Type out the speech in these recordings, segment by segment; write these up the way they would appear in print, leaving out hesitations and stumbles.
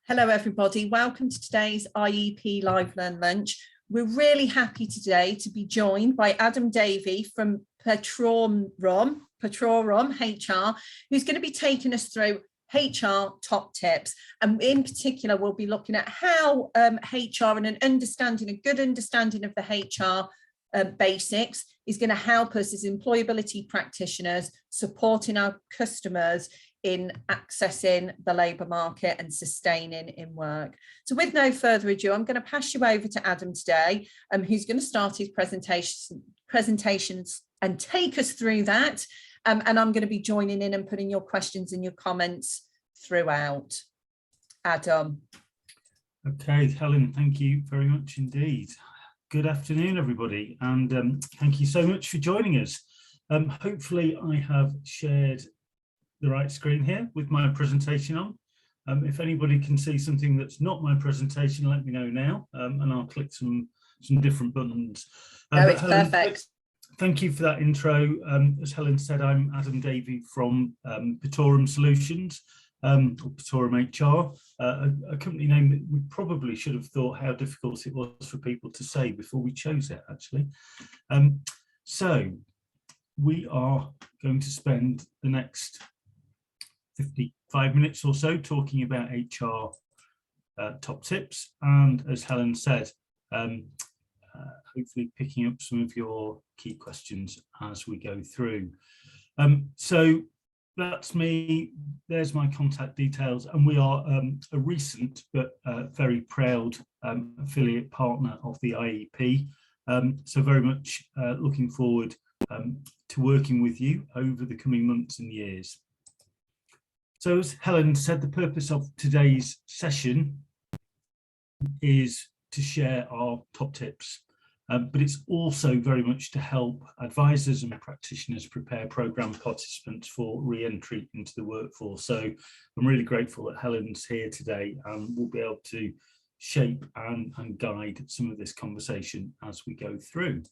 Hello everybody, welcome to today's IEP Live Learn Lunch. We're really happy today to be joined by Adam Davey from Petaurum HR, who's going to be taking us through HR top tips. And in particular, we'll be looking at how HR and a good understanding of the HR basics is going to help us as employability practitioners, supporting our customers in accessing the labour market and sustaining in work. So with no further ado, I'm going to pass you over to Adam today, who's going to start his presentations and take us through that. And I'm going to be joining in and putting your questions and your comments throughout. Adam. Okay, Helen, thank you very much indeed. Good afternoon, everybody, and thank you so much for joining us. Hopefully I have shared the right screen here with my presentation on. If anybody can see something that's not my presentation, let me know now, and I'll click some different buttons. No, it's Helen, perfect. Thank you for that intro. As Helen said, I'm Adam Davey from Petaurum Solutions, or Petaurum HR, a company name that we probably should have thought how difficult it was for people to say before we chose it, actually. So we are going to spend the next 55 minutes or so talking about HR top tips, and as Helen said, hopefully picking up some of your key questions as we go through. So that's me, there's my contact details, and we are a recent but very proud affiliate partner of the IEP, so very much looking forward to working with you over the coming months and years. So as Helen said, the purpose of today's session is to share our top tips, but it's also very much to help advisors and practitioners prepare programme participants for re-entry into the workforce. So I'm really grateful that Helen's here today and we'll be able to shape and guide some of this conversation as we go through.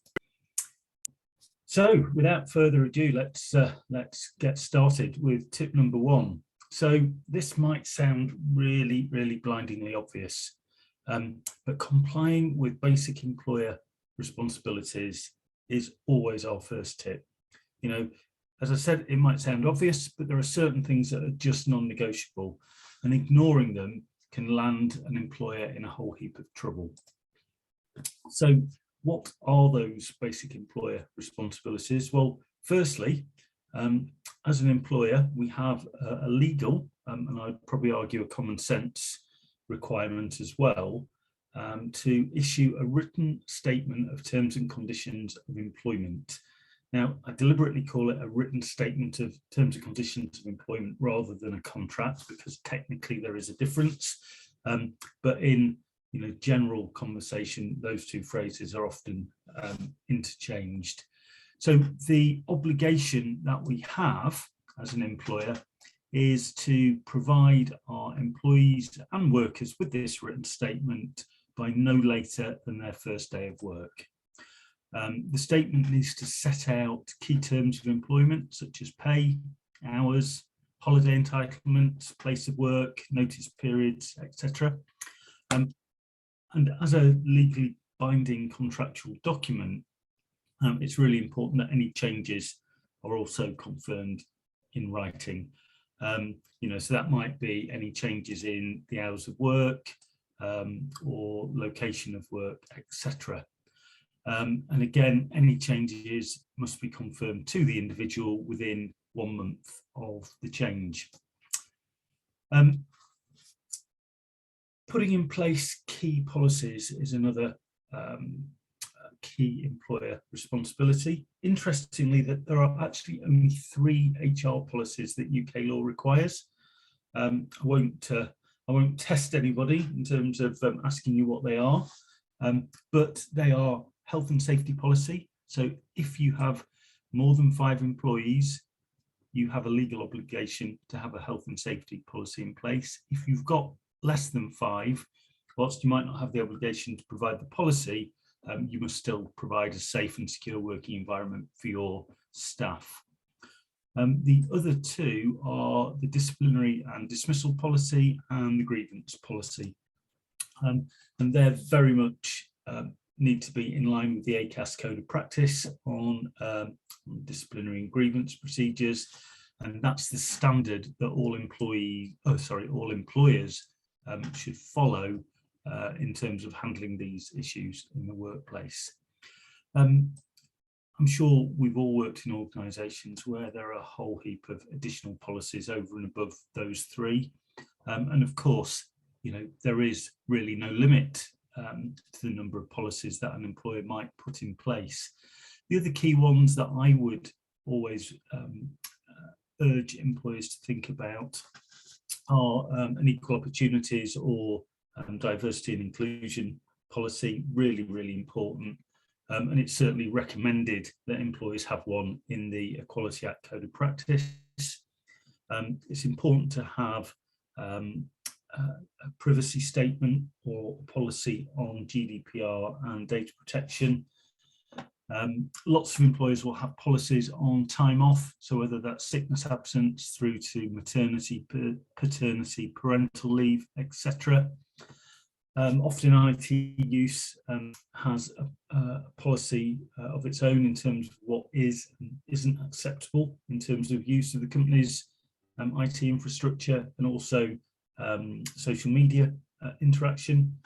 So without further ado, let's get started with tip number one. So this might sound really blindingly obvious, but complying with basic employer responsibilities is always our first tip. You know, as I said, it might sound obvious, but there are certain things that are just non-negotiable, and ignoring them can land an employer in a whole heap of trouble. So what are those basic employer responsibilities? Well, firstly, as an employer, we have a legal, and I'd probably argue a common sense requirement as well, to issue a written statement of terms and conditions of employment. Now, I deliberately call it a written statement of terms and conditions of employment rather than a contract, because technically there is a difference, but in general conversation, those two phrases are often interchanged. So the obligation that we have as an employer is to provide our employees and workers with this written statement by no later than their first day of work. The statement needs to set out key terms of employment such as pay, hours, holiday entitlements, place of work, notice periods, etc. And as a legally binding contractual document, it's really important that any changes are also confirmed in writing. So that might be any changes in the hours of work or location of work, etc. And again, any changes must be confirmed to the individual within 1 month of the change. Putting in place key policies is another key employer responsibility. Interestingly, that there are actually only 3 HR policies that UK law requires. I won't test anybody in terms of asking you what they are, but they are health and safety policy. So if you have more than 5 employees, you have a legal obligation to have a health and safety policy in place. If you've got less than 5, whilst you might not have the obligation to provide the policy, you must still provide a safe and secure working environment for your staff. The other two are the disciplinary and dismissal policy and the grievance policy. And they're very much need to be in line with the ACAS Code of Practice on disciplinary and grievance procedures. And that's the standard that all employers should follow in terms of handling these issues in the workplace. I'm sure we've all worked in organisations where there are a whole heap of additional policies over and above those three. And of course, you know, there is really no limit to the number of policies that an employer might put in place. The other key ones that I would always urge employers to think about are an equal opportunities or diversity and inclusion policy, really important. And it's certainly recommended that employers have one in the Equality Act Code of Practice. It's important to have a privacy statement or policy on GDPR and data protection. Lots of employers will have policies on time off, so whether that's sickness absence through to maternity, paternity, parental leave, etc. Often IT use has a policy of its own in terms of what is and isn't acceptable in terms of use of the company's IT infrastructure and also social media interaction.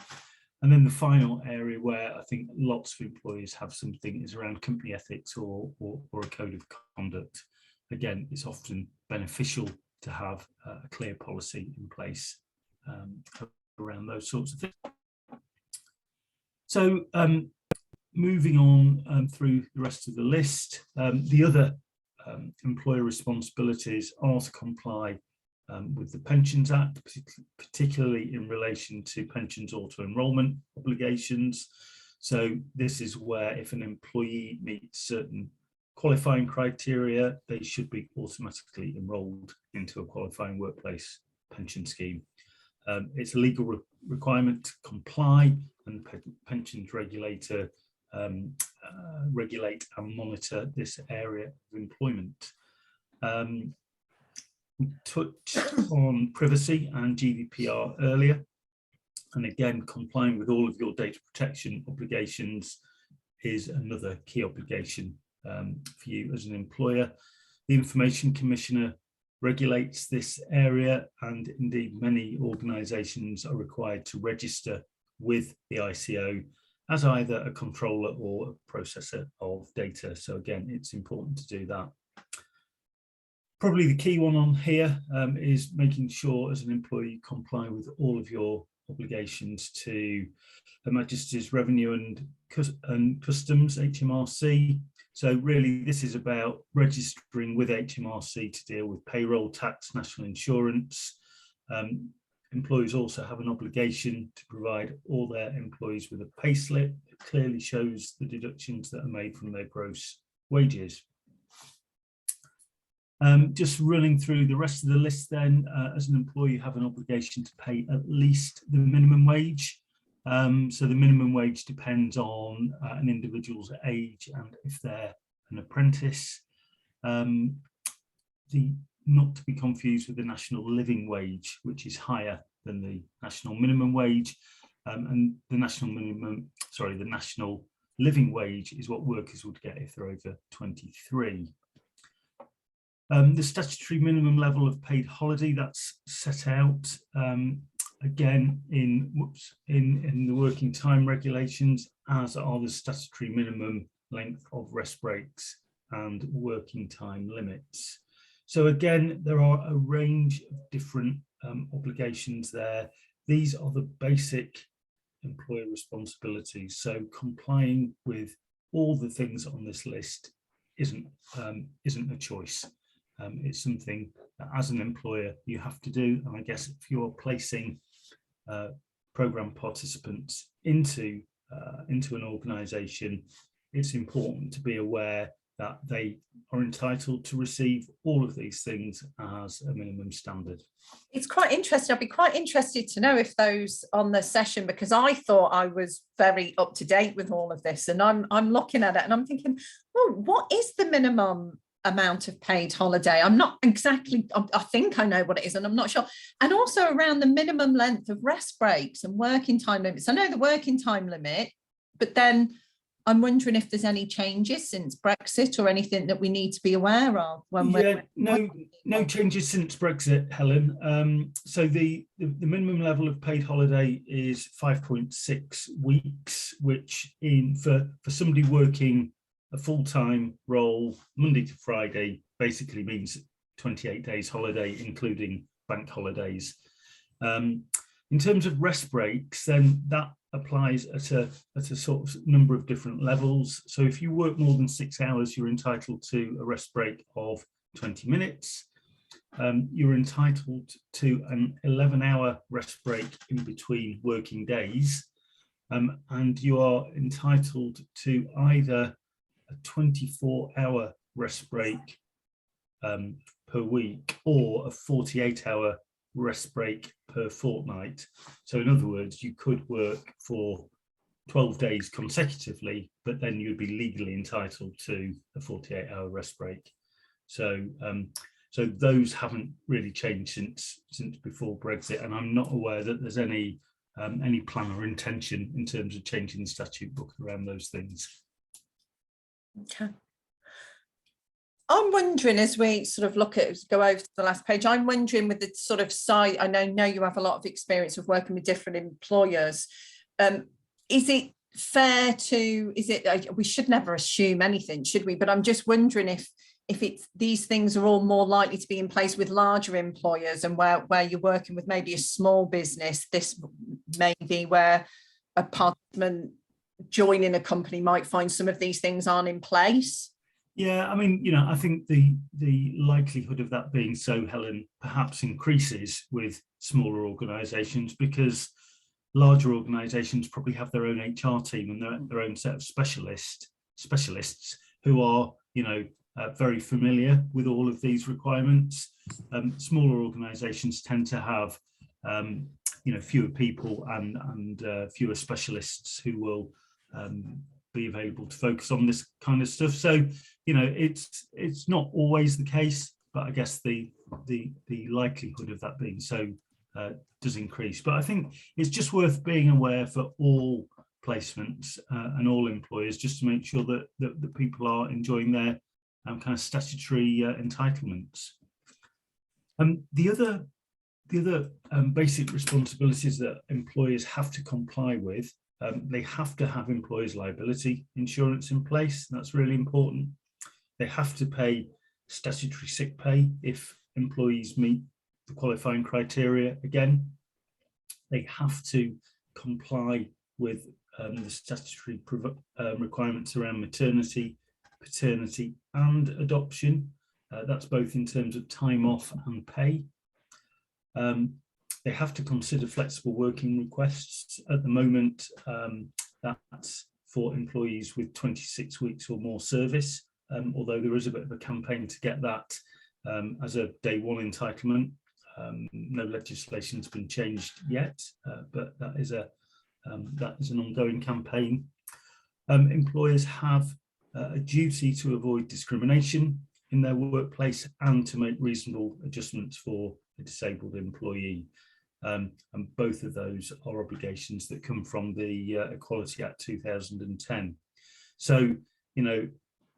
And then the final area where I think lots of employers have something is around company ethics or a code of conduct. Again, it's often beneficial to have a clear policy in place around those sorts of things. So moving on through the rest of the list, the other employer responsibilities are to comply with the Pensions Act, particularly in relation to pensions auto-enrolment obligations. So this is where if an employee meets certain qualifying criteria, they should be automatically enrolled into a qualifying workplace pension scheme. It's a legal requirement to comply, and the pensions regulator regulate and monitor this area of employment. We touched on privacy and GDPR earlier, and again, complying with all of your data protection obligations is another key obligation for you as an employer. The Information Commissioner regulates this area, and indeed many organisations are required to register with the ICO as either a controller or a processor of data. So again, it's important to do that. Probably the key one on here is making sure as an employee you comply with all of your obligations to Her Majesty's Revenue and Customs, HMRC. So really this is about registering with HMRC to deal with payroll, tax, national insurance. Employees also have an obligation to provide all their employees with a payslip that clearly shows the deductions that are made from their gross wages. Just running through the rest of the list then, as an employee you have an obligation to pay at least the minimum wage. So the minimum wage depends on an individual's age and if they're an apprentice. Not to be confused with the national living wage, which is higher than the national minimum wage. And the national living wage is what workers would get if they're over 23. The statutory minimum level of paid holiday, that's set out again in the working time regulations, as are the statutory minimum length of rest breaks and working time limits. So again, there are a range of different obligations there. These are the basic employer responsibilities. So complying with all the things on this list isn't a choice. It's something that as an employer you have to do, and I guess if you're placing program participants into an organisation, it's important to be aware that they are entitled to receive all of these things as a minimum standard. It's quite interesting. I'd be quite interested to know if those on the session, because I thought I was very up to date with all of this, and I'm looking at it and I'm thinking, well, what is the minimum amount of paid holiday. I'm not exactly, I think I know what it is, and I'm not sure. And also around the minimum length of rest breaks and working time limits. I know the working time limit, but then I'm wondering if there's any changes since Brexit or anything that we need to be aware of. No changes since Brexit, Helen. So the minimum level of paid holiday is 5.6 weeks, which for somebody working a full-time role Monday to Friday basically means 28 days holiday, including bank holidays. In terms of rest breaks, then that applies at a sort of number of different levels. So if you work more than 6 hours, you're entitled to a rest break of 20 minutes. You're entitled to an 11-hour rest break in between working days. And you are entitled to either a 24-hour rest break per week or a 48-hour rest break per fortnight. So in other words, you could work for 12 days consecutively, but then you'd be legally entitled to a 48-hour rest break. So so those haven't really changed since before Brexit, and I'm not aware that there's any plan or intention in terms of changing the statute book around those things. Okay. I'm wondering, as we sort of go over to the last page, I'm wondering with the sort of side, I know you have a lot of experience of working with different employers. Is it fair we should never assume anything, should we? But I'm just wondering if these things are all more likely to be in place with larger employers, and where you're working with maybe a small business, this may be where a participant joining a company might find some of these things aren't in place. Yeah, I mean, I think the likelihood of that being so, Helen, perhaps increases with smaller organisations, because larger organisations probably have their own HR team and their own set of specialists who are, very familiar with all of these requirements. Smaller organisations tend to have, fewer people and fewer specialists who will be available to focus on this kind of stuff. So, it's not always the case, but I guess the likelihood of that being so does increase. But I think it's just worth being aware for all placements and all employers, just to make sure that people are enjoying their kind of statutory entitlements. The other basic responsibilities that employers have to comply with, they have to have employers' liability insurance in place. That's really important. They have to pay statutory sick pay if employees meet the qualifying criteria. Again, they have to comply with the statutory requirements around maternity, paternity and adoption. That's both in terms of time off and pay. They have to consider flexible working requests. At the moment, that's for employees with 26 weeks or more service, although there is a bit of a campaign to get that as a day one entitlement. No legislation has been changed yet, but that is an ongoing campaign. Employers have a duty to avoid discrimination in their workplace and to make reasonable adjustments for a disabled employee. And both of those are obligations that come from the Equality Act 2010. So,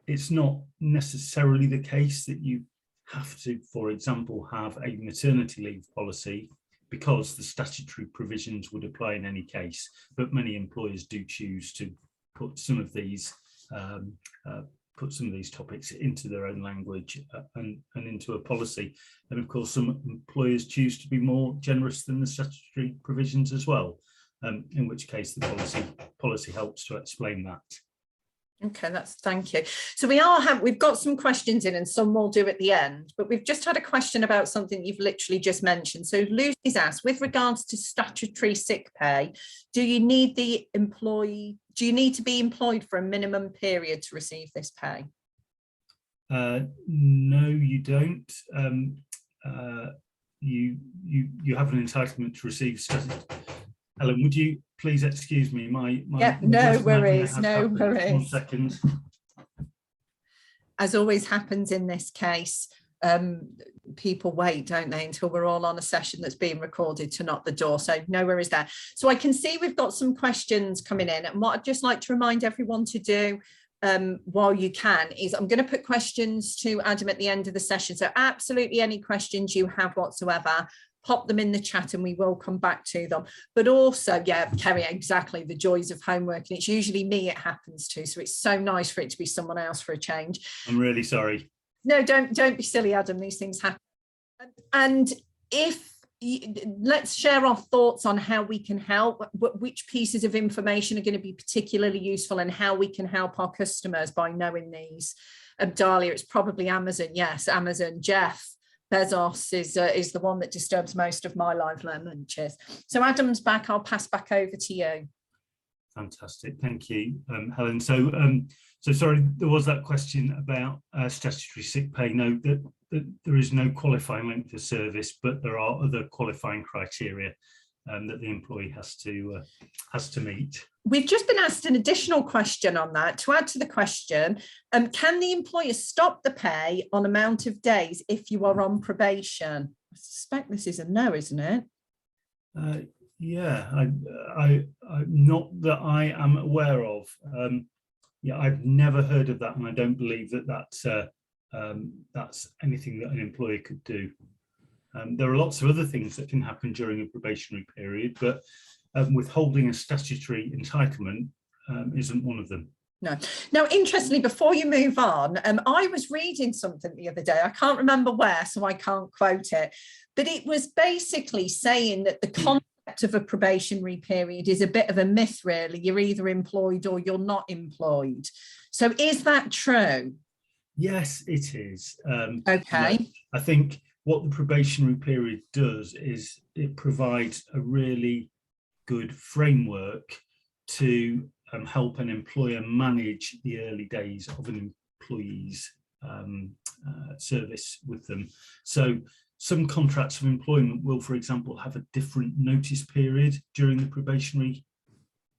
it's not necessarily the case that you have to, for example, have a maternity leave policy, because the statutory provisions would apply in any case. But many employers do choose to put some of these topics into their own language and into a policy. And of course, some employers choose to be more generous than the statutory provisions as well, in which case the policy helps to explain that. Okay, thank you. So we've got some questions in, and some we'll do at the end, but we've just had a question about something you've literally just mentioned. So Lucy's asked, with regards to statutory sick pay, do you need to be employed for a minimum period to receive this pay? No, you don't. You have an entitlement to receive statutory. Helen, would you please excuse me? No worries. 1 second. as always happens in this case, people wait, don't they, until we're all on a session that's being recorded to knock the door. So no worries there. So I can see we've got some questions coming in, and what I'd just like to remind everyone to do while you can is I'm going to put questions to Adam at the end of the session. So absolutely any questions you have whatsoever, pop them in the chat and we will come back to them. But also, yeah, Kerry, exactly, the joys of homework. And it's usually me it happens to. So it's so nice for it to be someone else for a change. I'm really sorry. No, don't be silly, Adam. These things happen. And let's share our thoughts on how we can help, which pieces of information are going to be particularly useful, and how we can help our customers by knowing these. Dahlia, it's probably Amazon. Yes, Amazon. Jeff Bezos is the one that disturbs most of my LiveLearnLunches. So Adam's back. I'll pass back over to you. Fantastic, thank you, Helen. So sorry, there was that question about statutory sick pay. No, that there is no qualifying length of service, but there are other qualifying criteria that the employee has to meet. We've just been asked an additional question on that. To add to the question, can the employer stop the pay on amount of days if you are on probation? I suspect this is a no, isn't it? Yeah, I not that I am aware of. Yeah, I've never heard of that, and I don't believe that that's anything that an employer could do. There are lots of other things that can happen during a probationary period, but withholding a statutory entitlement isn't one of them. No. Now, interestingly, before you move on, I was reading something the other day. I can't remember where, so I can't quote it, but it was basically saying that the concept of a probationary period is a bit of a myth, really. You're either employed or you're not employed. So is that true? Yes, it is. Okay. Yeah, I think what the probationary period does is it provides a really good framework to help an employer manage the early days of an employee's service with them. So some contracts of employment will, for example, have a different notice period during the probationary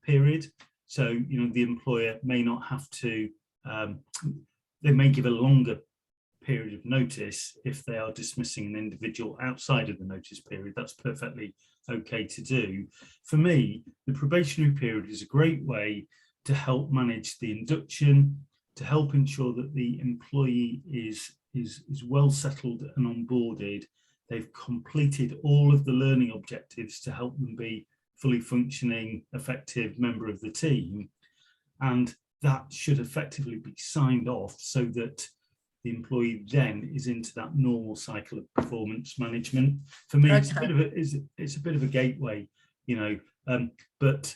period. So, you know, the employer may not have to, they may give a longer period of notice if they are dismissing an individual outside of the notice period. That's perfectly okay to do. For me, the probationary period is a great way to help manage the induction, to help ensure that the employee is well settled and onboarded. They've completed all of the learning objectives to help them be fully functioning, effective member of the team. And that should effectively be signed off so that the employee then is into that normal cycle of performance management. For me, it's a bit of a gateway, you know, but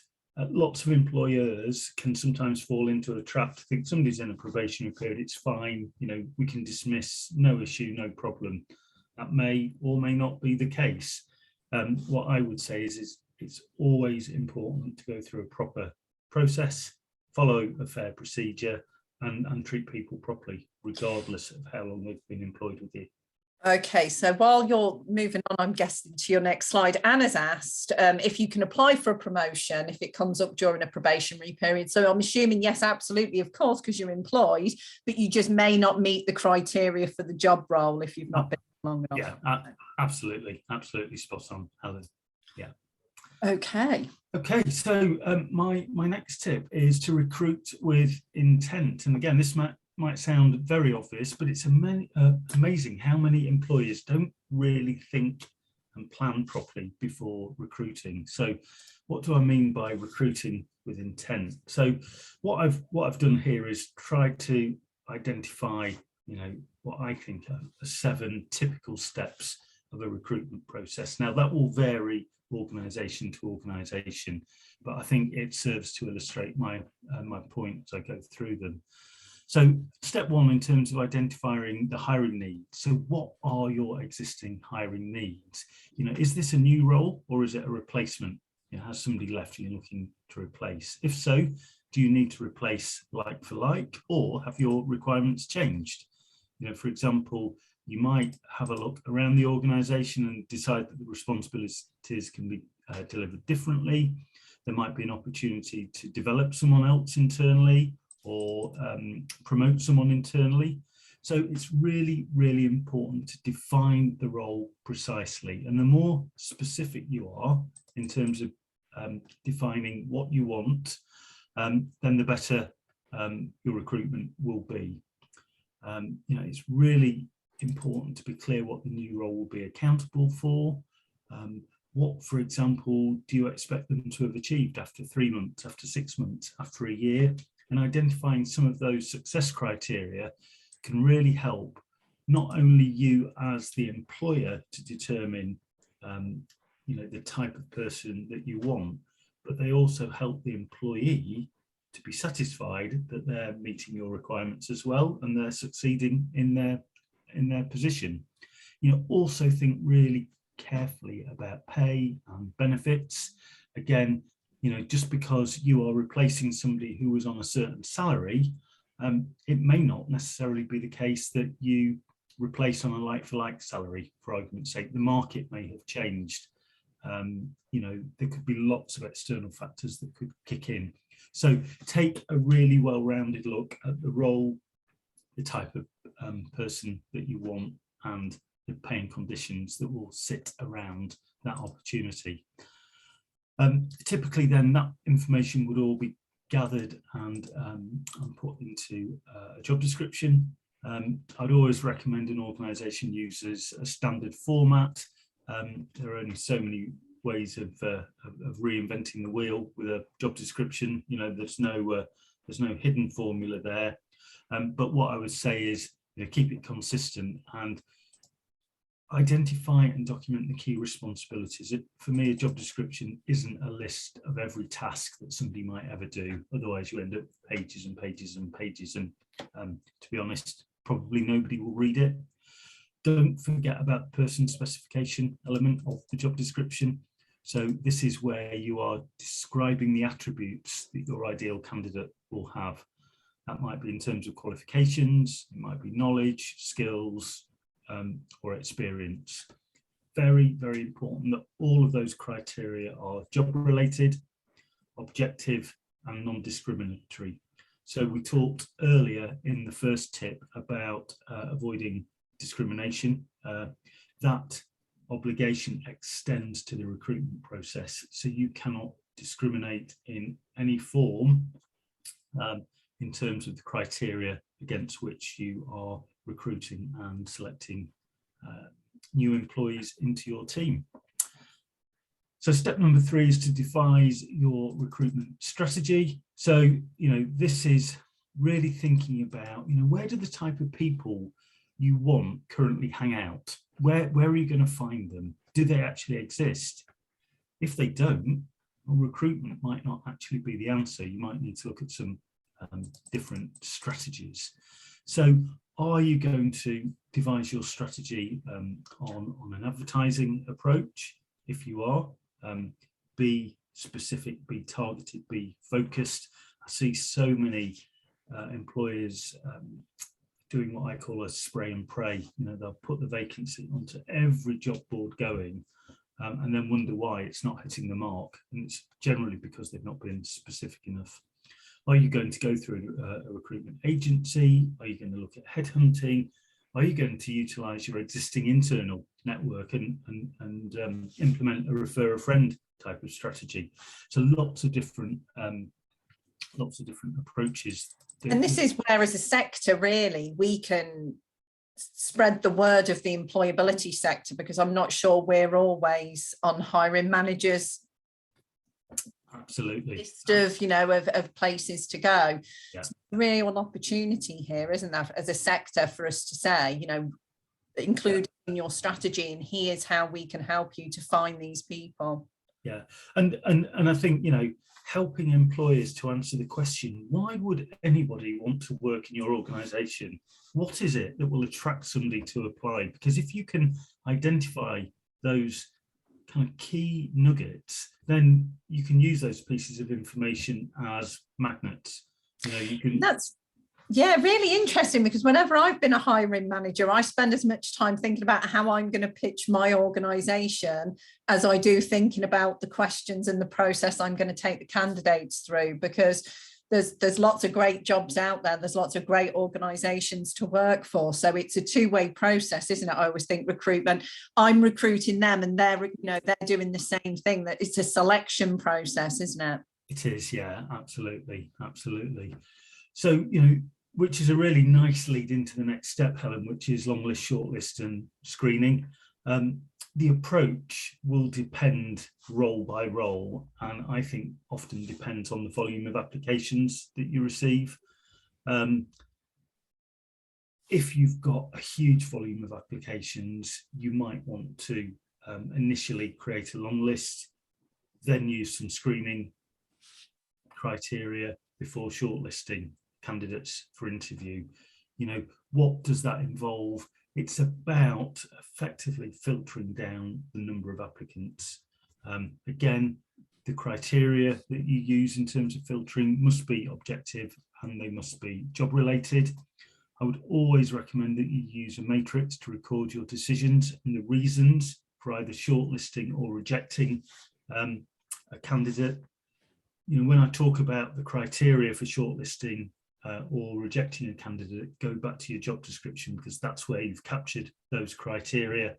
lots of employers can sometimes fall into a trap to think somebody's in a probationary period, it's fine, you know, we can dismiss, no issue, no problem. That may or may not be the case. What I would say is it's always important to go through a proper process, follow a fair procedure, and treat people properly, regardless of how long they've been employed with you. Okay, so while you're moving on, I'm guessing to your next slide, Anna's asked if you can apply for a promotion if it comes up during a probationary period. So I'm assuming, yes, absolutely, of course, because you're employed, but you just may not meet the criteria for the job role if you've not been long enough. Yeah, absolutely spot on, Helen. Yeah. Okay. Okay, so my next tip is to recruit with intent. And again, this might sound very obvious, but it's amazing how many employers don't really think and plan properly before recruiting. So what do I mean by recruiting with intent? So what I've done here is try to identify, you know, what I think are 7 typical steps of a recruitment process. Now that will vary organisation to organisation, but I think it serves to illustrate my point as I go through them. So step 1 in terms of identifying the hiring needs. So what are your existing hiring needs? You know, is this a new role or is it a replacement? You know, has somebody left you're looking to replace? If so, do you need to replace like for like, or have your requirements changed? You know, for example, you might have a look around the organisation and decide that the responsibilities can be delivered differently. There might be an opportunity to develop someone else internally or promote someone internally. So it's really, really important to define the role precisely. And the more specific you are in terms of defining what you want, then the better your recruitment will be. It's really important to be clear what the new role will be accountable for. What, for example, do you expect them to have achieved after 3 months, after 6 months, after a year? And identifying some of those success criteria can really help not only you as the employer to determine the type of person that you want, but they also help the employee to be satisfied that they're meeting your requirements as well and they're succeeding in their position. Also think really carefully about pay and benefits. Again, just because you are replacing somebody who was on a certain salary, it may not necessarily be the case that you replace on a like-for-like salary, for argument's sake. The market may have changed. There could be lots of external factors that could kick in. So take a really well-rounded look at the role, the type of person that you want, and the pay and conditions that will sit around that opportunity. Typically then that information would all be gathered and put into a job description. I'd always recommend an organisation uses a standard format. There are only so many ways of reinventing the wheel with a job description. There's no hidden formula there. But what I would say is, keep it consistent and identify and document the key responsibilities. For me, a job description isn't a list of every task that somebody might ever do. Otherwise, you end up with pages and pages and pages. And to be honest, probably nobody will read it. Don't forget about the person specification element of the job description. So this is where you are describing the attributes that your ideal candidate will have. That might be in terms of qualifications, it might be knowledge, skills, or experience. Very, very important that all of those criteria are job related, objective, and non-discriminatory. So we talked earlier in the first tip about avoiding discrimination. That obligation extends to the recruitment process. So you cannot discriminate in any form in terms of the criteria against which you are recruiting and selecting new employees into your team. So step number 3 is to devise your recruitment strategy. So, this is really thinking about, where do the type of people you want currently hang out? Where are you going to find them? Do they actually exist? If they don't, well, recruitment might not actually be the answer. You might need to look at some different strategies. So are you going to devise your strategy on an advertising approach? If you are, be specific, be targeted, be focused. I see so many employers doing what I call a spray and pray. They'll put the vacancy onto every job board going and then wonder why it's not hitting the mark. And it's generally because they've not been specific enough. Are you going to go through a recruitment agency? Are you going to look at headhunting? Are you going to utilise your existing internal network and implement a refer a friend type of strategy? So lots of different approaches. And this is where, as a sector, really, we can spread the word of the employability sector, because I'm not sure we're always on hiring managers. Absolutely. List of places to go. Yeah. It's a real opportunity here, isn't there, as a sector, for us to say, include in your strategy, and here's how we can help you to find these people. Yeah, and I think helping employers to answer the question, why would anybody want to work in your organisation? What is it that will attract somebody to apply? Because if you can identify those kind of key nuggets, then you can use those pieces of information as magnets. You can. That's really interesting, because whenever I've been a hiring manager, I spend as much time thinking about how I'm going to pitch my organisation as I do thinking about the questions and the process I'm going to take the candidates through, because there's lots of great jobs out there. There's lots of great organisations to work for. So it's a two-way process, isn't it? I always think recruitment, I'm recruiting them and they're doing the same thing. That it's a selection process, isn't it? It is, yeah, absolutely, absolutely. So, which is a really nice lead into the next step, Helen, which is long list, shortlist and screening. The approach will depend role by role, and I think often depends on the volume of applications that you receive. If you've got a huge volume of applications, you might want to initially create a long list, then use some screening criteria before shortlisting candidates for interview. What does that involve? It's about effectively filtering down the number of applicants. Again, the criteria that you use in terms of filtering must be objective and they must be job related. I would always recommend that you use a matrix to record your decisions and the reasons for either shortlisting or rejecting a candidate. When I talk about the criteria for shortlisting or rejecting a candidate, go back to your job description, because that's where you've captured those criteria,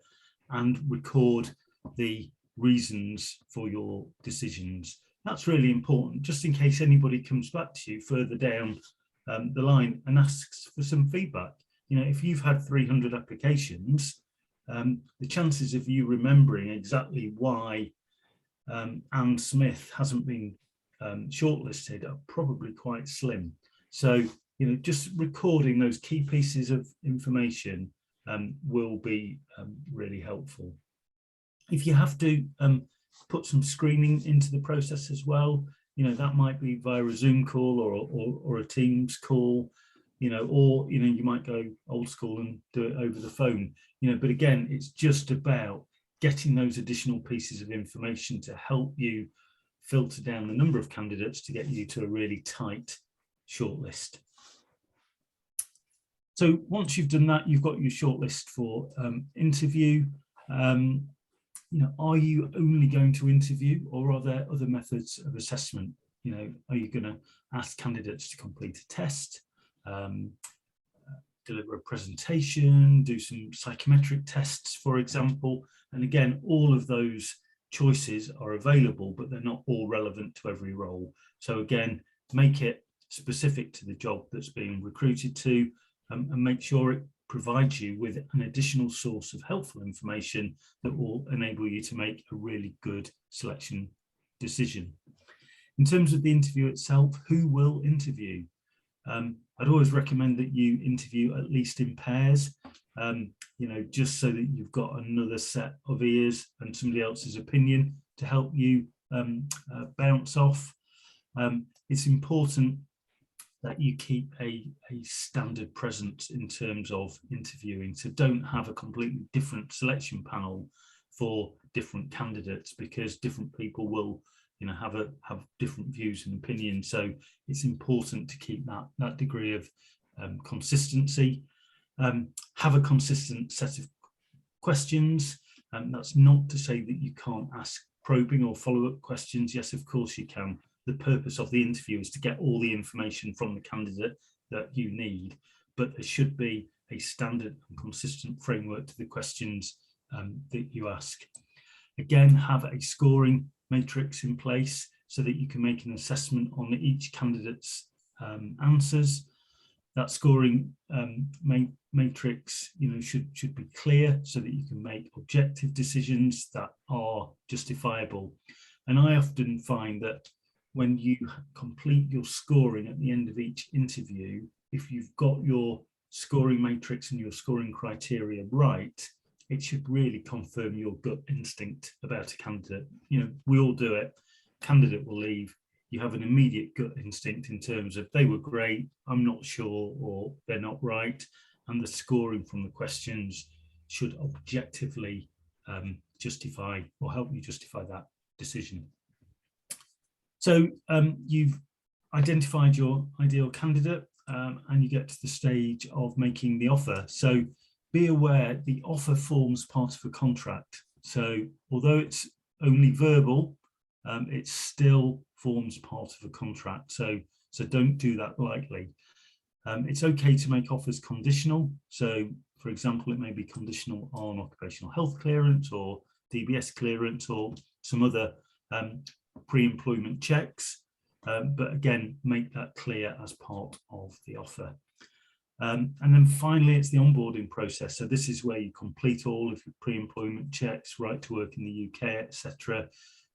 and record the reasons for your decisions. That's really important, just in case anybody comes back to you further down the line and asks for some feedback. If you've had 300 applications, the chances of you remembering exactly why Anne Smith hasn't been shortlisted are probably quite slim. So, just recording those key pieces of information will be really helpful. If you have to put some screening into the process as well, that might be via a Zoom call or a Teams call, or, you might go old school and do it over the phone, but again, it's just about getting those additional pieces of information to help you filter down the number of candidates to get you to a really tight shortlist. So once you've done that, you've got your shortlist for interview. Are you only going to interview, or are there other methods of assessment? Are you going to ask candidates to complete a test, deliver a presentation, do some psychometric tests, for example? And again, all of those choices are available, but they're not all relevant to every role. So again, make it specific to the job that's being recruited to, and make sure it provides you with an additional source of helpful information that will enable you to make a really good selection decision. In terms of the interview itself, who will interview? I'd always recommend that you interview at least in pairs, just so that you've got another set of ears and somebody else's opinion to help you bounce off. It's important that you keep a standard presence in terms of interviewing. So don't have a completely different selection panel for different candidates, because different people will have different views and opinions. So it's important to keep that degree of consistency. Have a consistent set of questions. That's not to say that you can't ask probing or follow-up questions. Yes, of course you can. The purpose of the interview is to get all the information from the candidate that you need, but there should be a standard and consistent framework to the questions that you ask. Again, have a scoring matrix in place so that you can make an assessment on each candidate's answers. That scoring matrix, should be clear so that you can make objective decisions that are justifiable. And I often find that when you complete your scoring at the end of each interview, if you've got your scoring matrix and your scoring criteria right, it should really confirm your gut instinct about a candidate. We all do it. Candidate will leave. You have an immediate gut instinct in terms of they were great, I'm not sure, or they're not right. And the scoring from the questions should objectively justify or help you justify that decision. So you've identified your ideal candidate and you get to the stage of making the offer. So be aware the offer forms part of a contract. So although it's only verbal, it still forms part of a contract. So So don't do that lightly. It's okay to make offers conditional. So, for example, it may be conditional on occupational health clearance or DBS clearance or some other pre-employment checks. But again, make that clear as part of the offer. And then finally, it's the onboarding process. So this is where you complete all of your pre-employment checks, right to work in the UK, etc.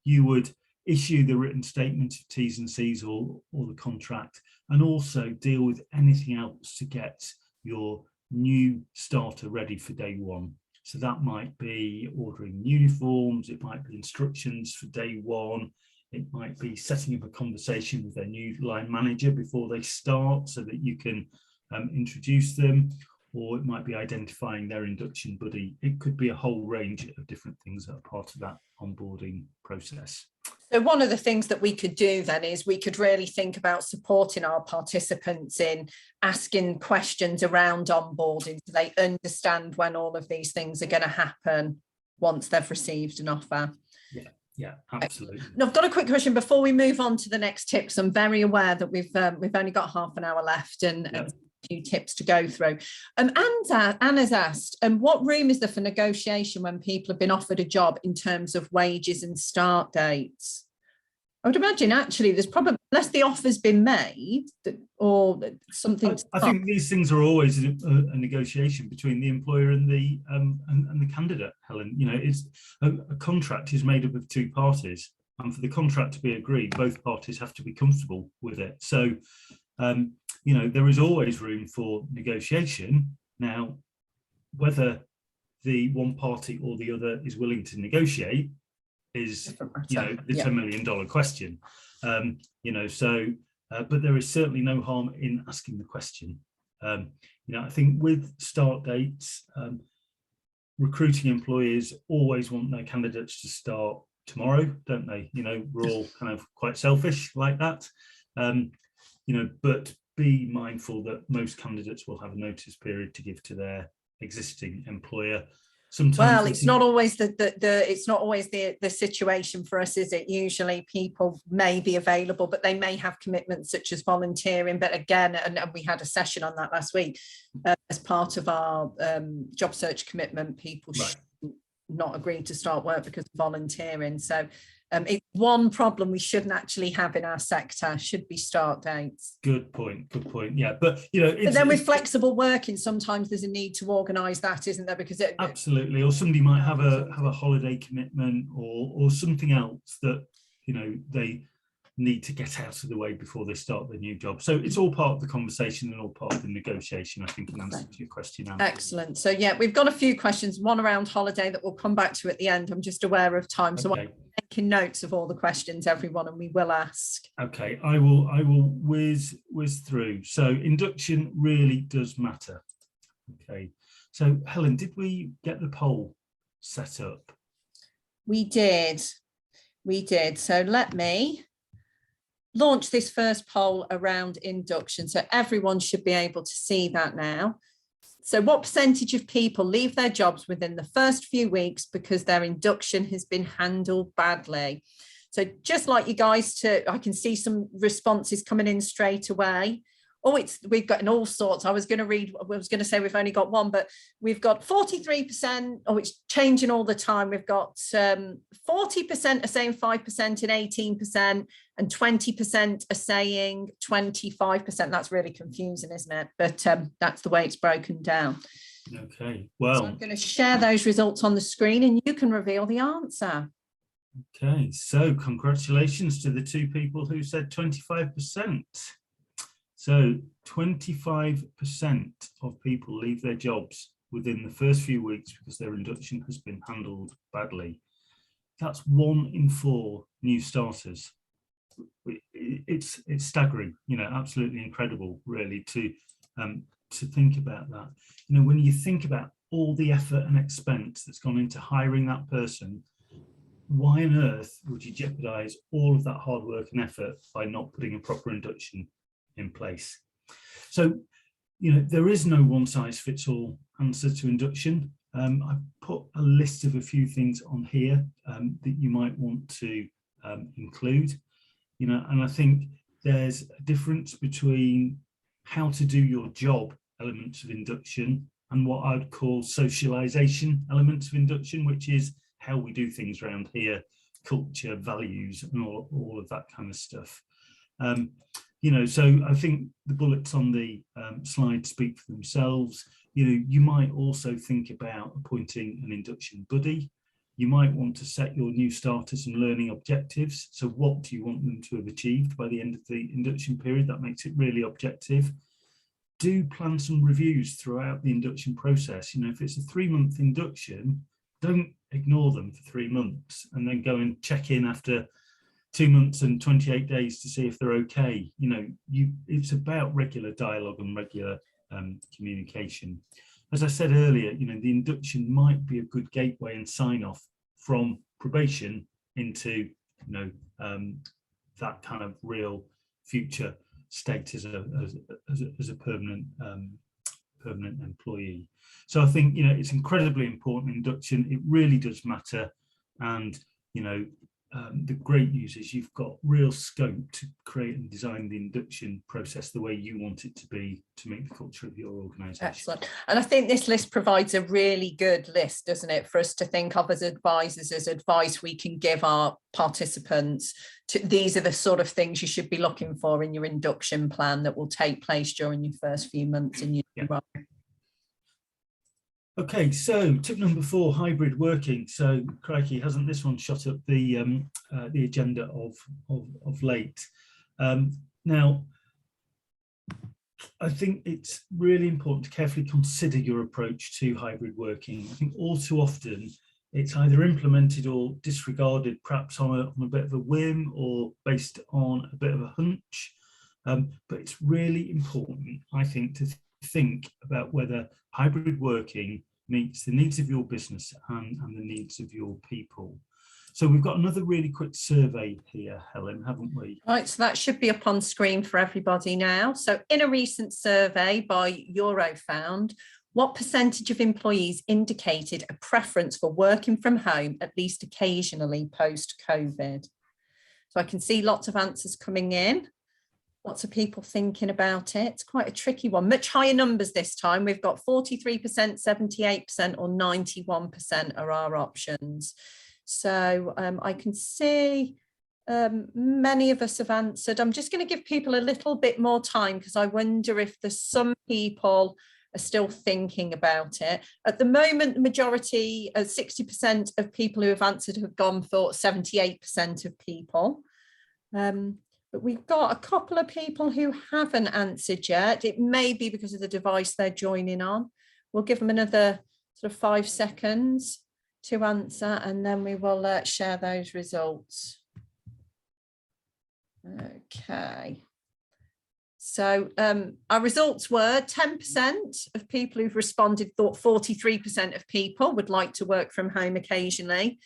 You would issue the written statement of T's and C's or the contract, and also deal with anything else to get your new starter ready for day one. So that might be ordering uniforms, it might be instructions for day one, it might be setting up a conversation with their new line manager before they start so that you can introduce them, or it might be identifying their induction buddy. It could be a whole range of different things that are part of that onboarding process. So one of the things that we could do then is we could really think about supporting our participants in asking questions around onboarding so they understand when all of these things are going to happen once they've received an offer. Yeah, absolutely. Now, I've got a quick question before we move on to the next tips. I'm very aware that we've only got half an hour left and a few tips to go through. Anna's asked, what room is there for negotiation when people have been offered a job in terms of wages and start dates? I would imagine actually there's probably, unless the offer's been made or something. I think these things are always a negotiation between the employer and the candidate, Helen. You know, it's a contract is made up of two parties, and for the contract to be agreed, both parties have to be comfortable with it. So, you know, there is always room for negotiation. Now, whether the one party or the other is willing to negotiate is, you know, the $10 million question. You know, so, but there is certainly no harm in asking the question. You know, I think with start dates, recruiting employers always want their candidates to start tomorrow, don't they? You know, we're all kind of quite selfish like that. You know, but be mindful that most candidates will have a notice period to give to their existing employer. Sometimes, well, it's not always the situation for us, is it? Usually people may be available, but they may have commitments such as volunteering. But again, and we had a session on that last week, as part of our job search commitment, people should not agree to start work because of volunteering. So it's one problem we shouldn't actually have in our sector, should be start dates. Good point. Yeah, but you know, but then with flexible working, sometimes there's a need to organise that, isn't there? Because absolutely, or somebody might have a holiday commitment or something else that, you know, they need to get out of the way before they start their new job. So it's all part of the conversation and all part of the negotiation, I think, in answer to your question now. Excellent. So yeah, we've got a few questions, one around holiday that we'll come back to at the end. I'm just aware of time, so I'm making notes of all the questions, everyone, and we will ask. Okay, I will whiz through. So induction really does matter. Okay, so Helen, did we get the poll set up? We did. So let me launch this first poll around induction, so everyone should be able to see that now. So what percentage of people leave their jobs within the first few weeks because their induction has been handled badly? So just like you guys, I can see some responses coming in straight away. Oh, we've got in all sorts. I was going to say we've only got one, but we've got 43%. Oh, it's changing all the time. We've got 40% are saying 5% and 18%, and 20% are saying 25%. That's really confusing, isn't it? But that's the way it's broken down. Okay, well, so I'm going to share those results on the screen, and you can reveal the answer. Okay, so congratulations to the two people who said 25%. So 25% of people leave their jobs within the first few weeks because their induction has been handled badly. That's 1 in 4 new starters. It's staggering, you know, absolutely incredible, really, to think about that. You know, when you think about all the effort and expense that's gone into hiring that person, why on earth would you jeopardize all of that hard work and effort by not putting a proper induction in place? So, you know, there is no one-size-fits-all answer to induction. I've put a list of a few things on here that you might want to include, you know, and I think there's a difference between how to do your job elements of induction and what I'd call socialization elements of induction, which is how we do things around here, culture, values, and all of that kind of stuff. You know, so I think the bullets on the slide speak for themselves. You know, you might also think about appointing an induction buddy. You might want to set your new starters and learning objectives. So what do you want them to have achieved by the end of the induction period? That makes it really objective. Do plan some reviews throughout the induction process. You know, if it's a 3-month induction, don't ignore them for 3 months and then go and check in after 2 months and 28 days to see if they're okay. You know, it's about regular dialogue and regular communication. As I said earlier, you know, the induction might be a good gateway and sign off from probation into, you know, that kind of real future state as a permanent employee. So I think, you know, it's incredibly important, induction. It really does matter. And, you know, the great news is you've got real scope to create and design the induction process the way you want it to be to make the culture of your organisation. Excellent. And I think this list provides a really good list, doesn't it, for us to think of as advisors, as advice we can give our participants. These are the sort of things you should be looking for in your induction plan that will take place during your first few months in your role. Okay, so tip number 4, hybrid working. So, crikey, hasn't this one shot up the agenda of late? Now, I think it's really important to carefully consider your approach to hybrid working. I think all too often it's either implemented or disregarded, perhaps on a bit of a whim or based on a bit of a hunch. But it's really important, I think, to think about whether hybrid working meets the needs of your business and the needs of your people. So we've got another really quick survey here, Helen, haven't we? Right, so that should be up on screen for everybody now. So in a recent survey by Eurofound, what percentage of employees indicated a preference for working from home at least occasionally post-COVID? So I can see lots of answers coming in. Lots of people thinking about it. It's quite a tricky one. Much higher numbers this time. We've got 43%, 78% or 91% are our options. So I can see many of us have answered. I'm just going to give people a little bit more time because I wonder if there's some people are still thinking about it. At the moment, the majority, 60% of people who have answered have gone for 78% of people. But we've got a couple of people who haven't answered yet. It may be because of the device they're joining on. We'll give them another sort of 5 seconds to answer, and then we will share those results. Okay. So our results were 10% of people who've responded thought 43% of people would like to work from home occasionally.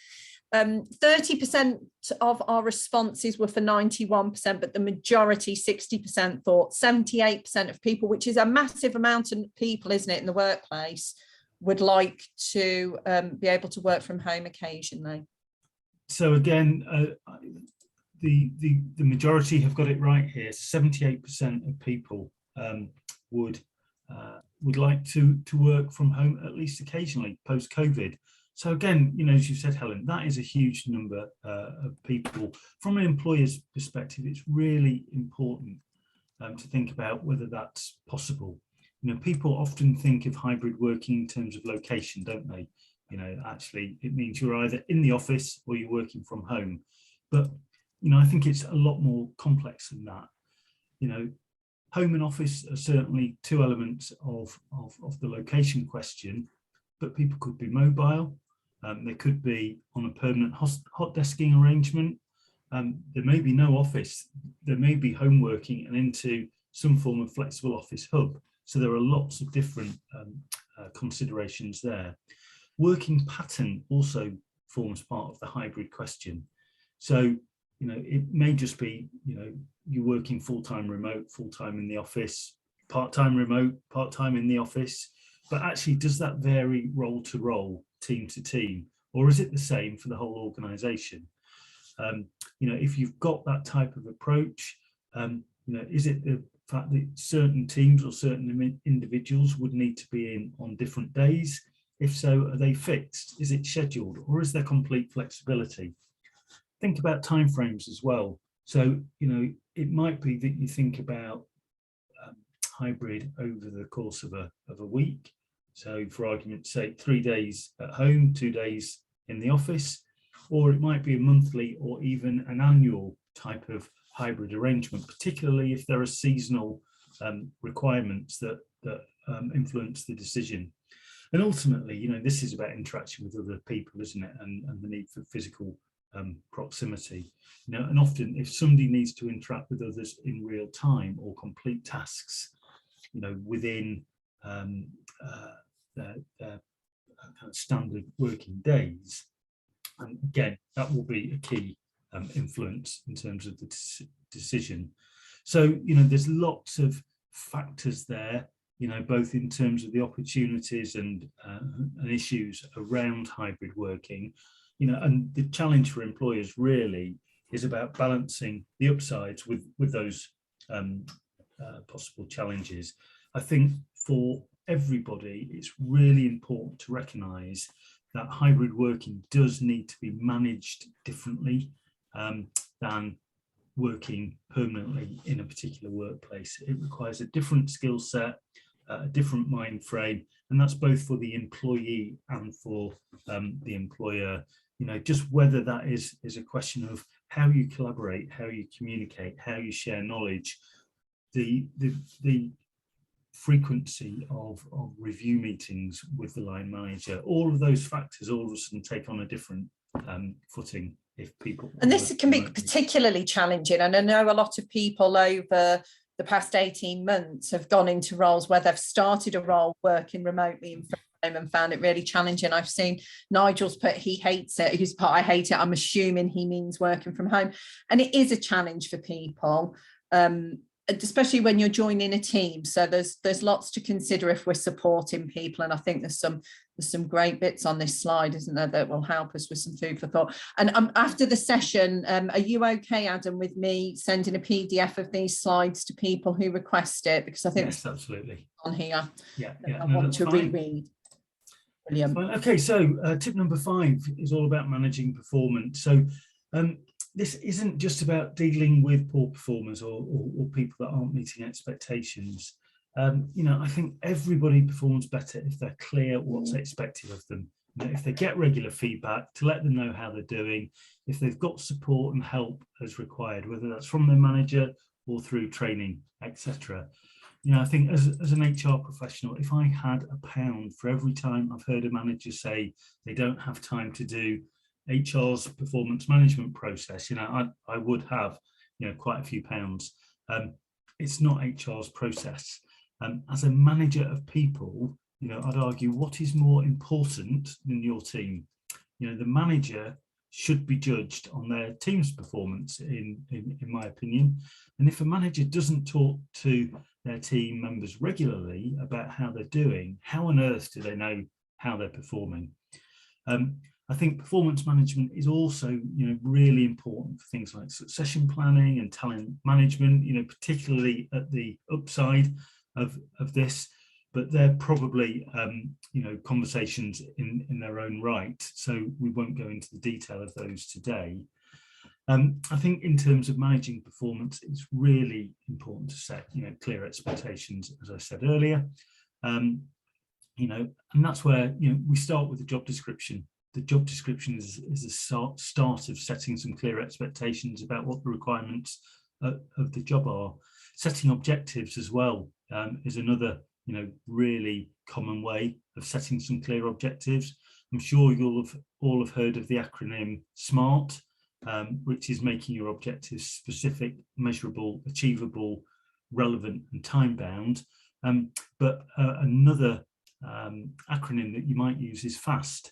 30% of our responses were for 91%, but the majority, 60%, thought 78% of people, which is a massive amount of people, isn't it, in the workplace, would like to be able to work from home occasionally. So again, the majority have got it right here. 78% of people would like to work from home at least occasionally post-COVID. So again, you know, as you said, Helen, that is a huge number of people. From an employer's perspective, it's really important to think about whether that's possible. You know, people often think of hybrid working in terms of location, don't they? You know, actually, it means you're either in the office or you're working from home. But, you know, I think it's a lot more complex than that. You know, home and office are certainly 2 elements of the location question, but people could be mobile. They could be on a permanent hot desking arrangement. There may be no office. There may be home working and into some form of flexible office hub. So there are lots of different considerations there. Working pattern also forms part of the hybrid question. So, you know, it may just be, you know, you're working full-time remote, full-time in the office, part-time remote, part-time in the office. But actually, does that vary role to role, team to team, or is it the same for the whole organisation? You know, if you've got that type of approach, is it the fact that certain teams or certain individuals would need to be in on different days? If so, are they fixed? Is it scheduled, or is there complete flexibility? Think about timeframes as well. So, it might be that you think about hybrid over the course of a week. So for argument's sake, 3 days at home, 2 days in the office, or it might be a monthly or even an annual type of hybrid arrangement, particularly if there are seasonal requirements that influence the decision. And ultimately, this is about interaction with other people, isn't it? And the need for physical proximity. And often if somebody needs to interact with others in real time or complete tasks, within their kind of standard working days, and again, that will be a key influence in terms of the decision. So, there's lots of factors there, both in terms of the opportunities and issues around hybrid working, and the challenge for employers really is about balancing the upsides with those possible challenges. I think for everybody, it's really important to recognise that hybrid working does need to be managed differently than working permanently in a particular workplace. It requires a different skill set, a different mind frame, and that's both for the employee and for the employer. Just whether that is a question of how you collaborate, how you communicate, how you share knowledge, the frequency of review meetings with the line manager, all of those factors all of a sudden take on a different footing if people. And this can be particularly challenging. And I know a lot of people over the past 18 months have gone into roles where they've started a role working remotely in home and found it really challenging. I've seen Nigel's put he hates it. He's put I hate it. I'm assuming he means working from home. And it is a challenge for people. Especially when you're joining a team. So there's lots to consider if we're supporting people. And I think there's some great bits on this slide, isn't there, that will help us with some food for thought. And after the session, are you okay, Adam, with me sending a PDF of these slides to people who request it? Because I think yes, absolutely on here. Yeah, I want to reread. Brilliant. Okay, so tip number 5 is all about managing performance. So this isn't just about dealing with poor performers or people that aren't meeting expectations. I think everybody performs better if they're clear what's expected of them. If they get regular feedback, to let them know how they're doing, if they've got support and help as required, whether that's from their manager or through training, etc. I think as an HR professional, if I had £1 for every time I've heard a manager say they don't have time to do HR's performance management process, I would have, quite a few pounds. It's not HR's process. As a manager of people, I'd argue what is more important than your team? The manager should be judged on their team's performance, in my opinion. And if a manager doesn't talk to their team members regularly about how they're doing, how on earth do they know how they're performing? I think performance management is also, really important for things like succession planning and talent management, particularly at the upside of this, but they're probably, conversations in their own right. So we won't go into the detail of those today. I think in terms of managing performance, it's really important to set, clear expectations, as I said earlier, and that's where, we start with the job description. The job description is a start of setting some clear expectations about what the requirements of the job are. Setting objectives as well is another, really common way of setting some clear objectives. I'm sure you'll have all have heard of the acronym SMART, which is making your objectives specific, measurable, achievable, relevant, and time-bound. But another acronym that you might use is FAST.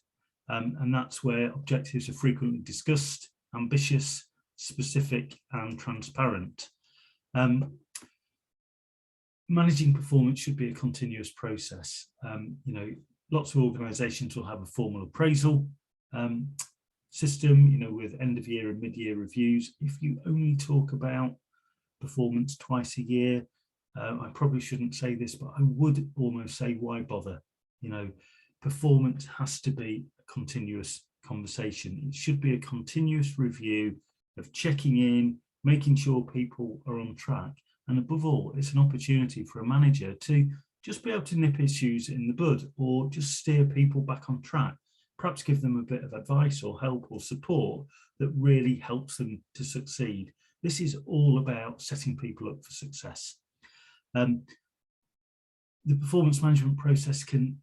And that's where objectives are frequently discussed, ambitious, specific, and transparent. Managing performance should be a continuous process. Lots of organisations will have a formal appraisal system, with end of year and mid-year reviews. If you only talk about performance twice a year. I probably shouldn't say this, but I would almost say, why bother? You know, performance has to be a continuous conversation. It should be a continuous review of checking in, making sure people are on track. And above all, it's an opportunity for a manager to just be able to nip issues in the bud, or just steer people back on track, perhaps give them a bit of advice or help or support that really helps them to succeed. This is all about setting people up for success. The performance management process can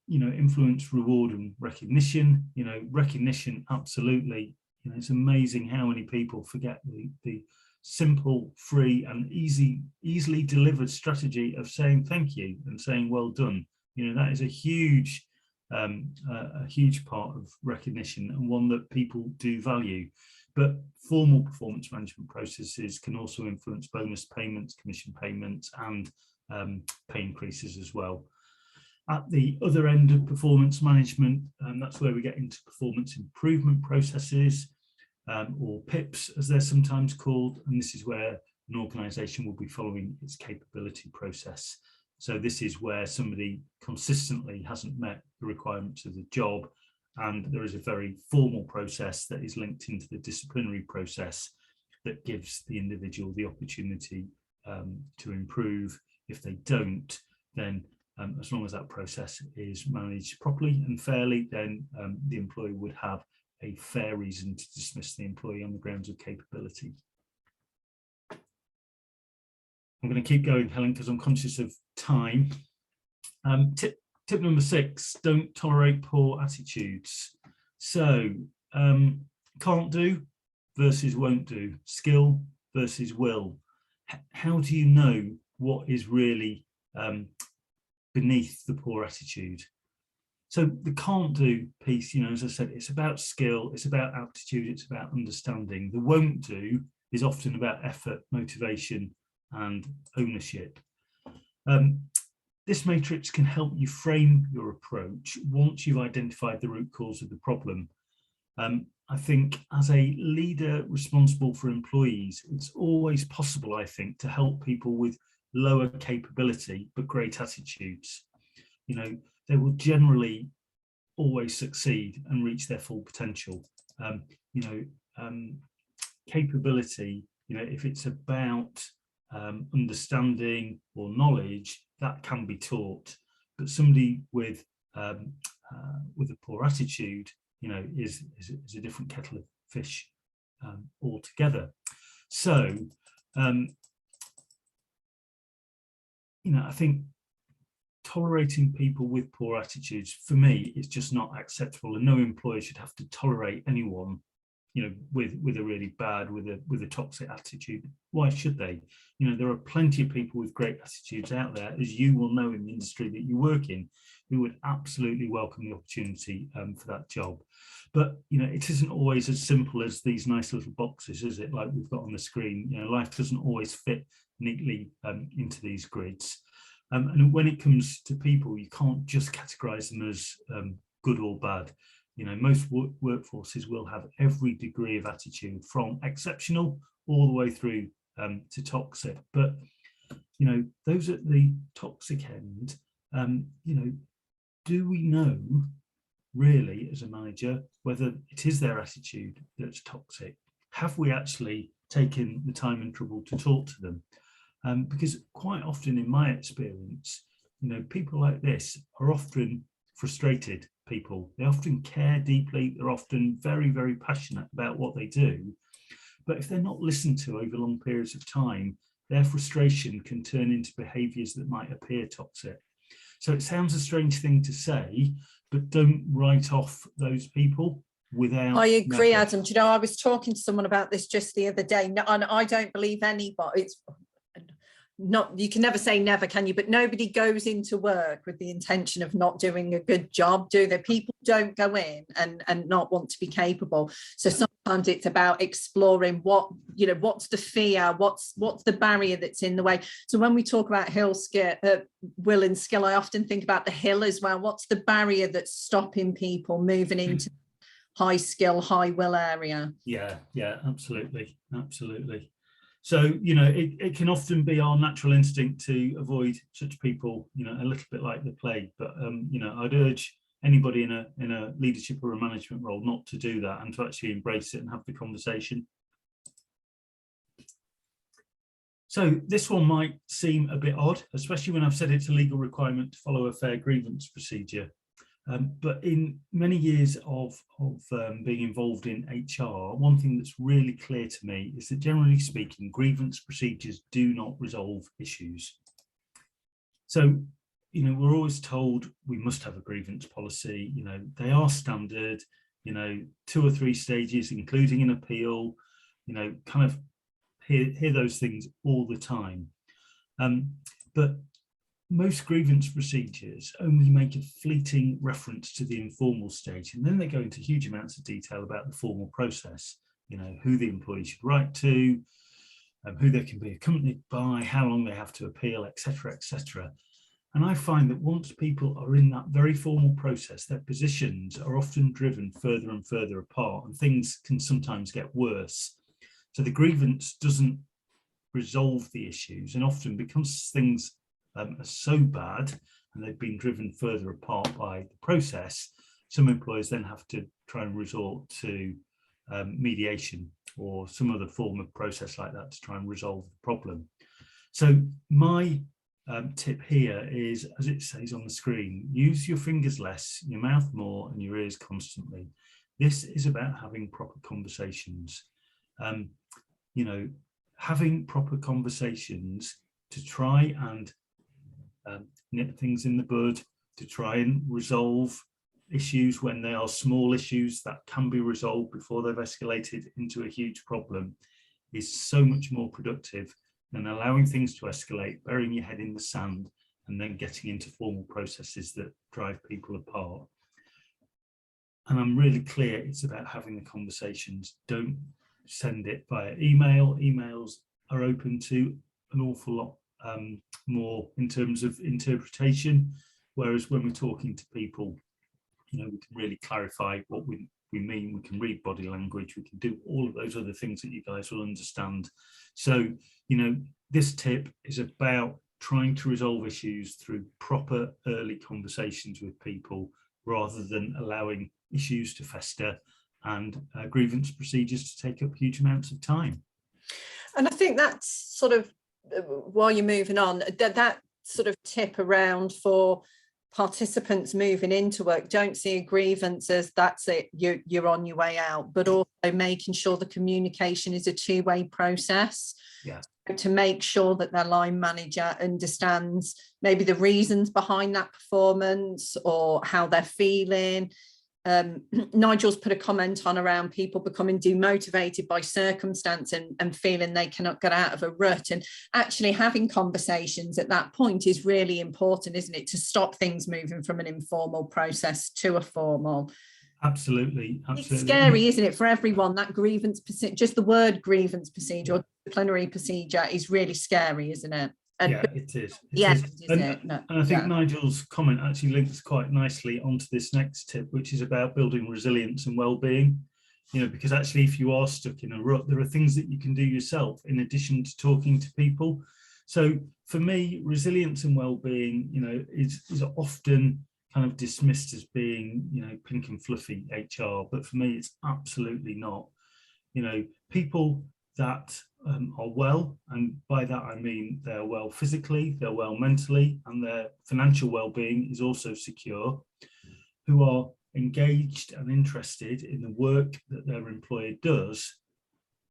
influence reward and recognition. Recognition, absolutely. It's amazing how many people forget the simple, free and easily delivered strategy of saying thank you and saying well done. That is a huge part of recognition, and one that people do value. But formal performance management processes can also influence bonus payments, commission payments and pay increases as well. At the other end of performance management, that's where we get into performance improvement processes, or PIPs as they're sometimes called, and this is where an organisation will be following its capability process. So this is where somebody consistently hasn't met the requirements of the job, and there is a very formal process that is linked into the disciplinary process that gives the individual the opportunity to improve. If they don't, then as long as that process is managed properly and fairly, then the employer would have a fair reason to dismiss the employee on the grounds of capability. I'm going to keep going, Helen, because I'm conscious of time. Tip number 6, don't tolerate poor attitudes. So can't do versus won't do, skill versus will. How do you know what is really beneath the poor attitude? So the can't do piece, as I said, it's about skill, it's about aptitude, it's about understanding. The won't do is often about effort, motivation and ownership. This matrix can help you frame your approach once you've identified the root cause of the problem. I think as a leader responsible for employees, it's always possible, I think, to help people with lower capability but great attitudes. They will generally always succeed and reach their full potential. Capability, if it's about understanding or knowledge, that can be taught, but somebody with a poor attitude, is a different kettle of fish altogether. So, I think tolerating people with poor attitudes, for me, is just not acceptable, and no employer should have to tolerate anyone with a really bad, with a toxic attitude. Why should they? There are plenty of people with great attitudes out there, as you will know in the industry that you work in, who would absolutely welcome the opportunity for that job. But it isn't always as simple as these nice little boxes, is it? Like we've got on the screen. Life doesn't always fit neatly into these grids. And when it comes to people, you can't just categorize them as good or bad. Most workforces will have every degree of attitude, from exceptional all the way through to toxic. But those at the toxic end, do we know really as a manager whether it is their attitude that's toxic? Have we actually taken the time and trouble to talk to them? Because quite often, in my experience, people like this are often frustrated people. They often care deeply. They're often very, very passionate about what they do. But if they're not listened to over long periods of time, their frustration can turn into behaviours that might appear toxic. So it sounds a strange thing to say, but don't write off those people without. I agree, Adam. Do I was talking to someone about this just the other day, and I don't believe anybody. It's not, you can never say never, can you? But nobody goes into work with the intention of not doing a good job, do they? People don't go in and not want to be capable. So sometimes it's about exploring what's the fear, what's the barrier that's in the way. So when we talk about will and skill, I often think about the hill as well. What's the barrier that's stopping people moving into high skill, high will area? Yeah, absolutely. So, you know, it can often be our natural instinct to avoid such people, you know, a little bit like the plague. But, you know, I'd urge anybody in a leadership or a management role not to do that and to actually embrace it and have the conversation. So this one might seem a bit odd, especially when I've said it's a legal requirement to follow a fair grievance procedure. But in many years of being involved in HR, one thing that's really clear to me is that generally speaking, grievance procedures do not resolve issues. So, you know, we're always told we must have a grievance policy, you know, they are standard, you know, 2 or 3 stages, including an appeal, you know, kind of hear those things all the time. But most grievance procedures only make a fleeting reference to the informal stage, and then they go into huge amounts of detail about the formal process, you know, who the employee should write to, who they can be accompanied by, how long they have to appeal, etc., etc. And I find that once people are in that very formal process, their positions are often driven further and further apart, and things can sometimes get worse. So the grievance doesn't resolve the issues, and often because things are so bad and they've been driven further apart by the process, some employers then have to try and resort to mediation or some other form of process like that to try and resolve the problem. So my tip here is, as it says on the screen, use your fingers less, your mouth more, and your ears constantly. This is about having proper conversations. You know, having proper conversations to try and nip things in the bud, to try and resolve issues when they are small issues that can be resolved before they've escalated into a huge problem, is so much more productive than allowing things to escalate, burying your head in the sand, and then getting into formal processes that drive people apart. And I'm really clear, it's about having the conversations. Don't send it via email. Emails are open to an awful lot more in terms of interpretation, whereas when we're talking to people, you know, we can really clarify what we mean. We can read body language, we can do all of those other things that you guys will understand. So, you know, this tip is about trying to resolve issues through proper early conversations with people, rather than allowing issues to fester and grievance procedures to take up huge amounts of time. And I think that's sort of, while you're moving on, that sort of tip around for participants moving into work, don't see a grievance as that's it, you're on your way out, but also making sure the communication is a two-way process. Yeah. To make sure that their line manager understands maybe the reasons behind that performance or how they're feeling. Nigel's put a comment on around people becoming demotivated by circumstance and feeling they cannot get out of a rut, and actually having conversations at that point is really important, isn't it, to stop things moving from an informal process to a formal. Absolutely. It's scary, isn't it, for everyone? That grievance, just the word grievance procedure or disciplinary procedure is really scary, isn't it? And yeah, it is. And I think Nigel's comment actually links quite nicely onto this next tip, which is about building resilience and well-being. You know, because actually, if you are stuck in a rut, there are things that you can do yourself in addition to talking to people. So for me, resilience and well-being, you know, is often kind of dismissed as being, you know, pink and fluffy HR, but for me, it's absolutely not. You know, people that are well, and by that I mean they're well physically, they're well mentally, and their financial well-being is also secure, who are engaged and interested in the work that their employer does,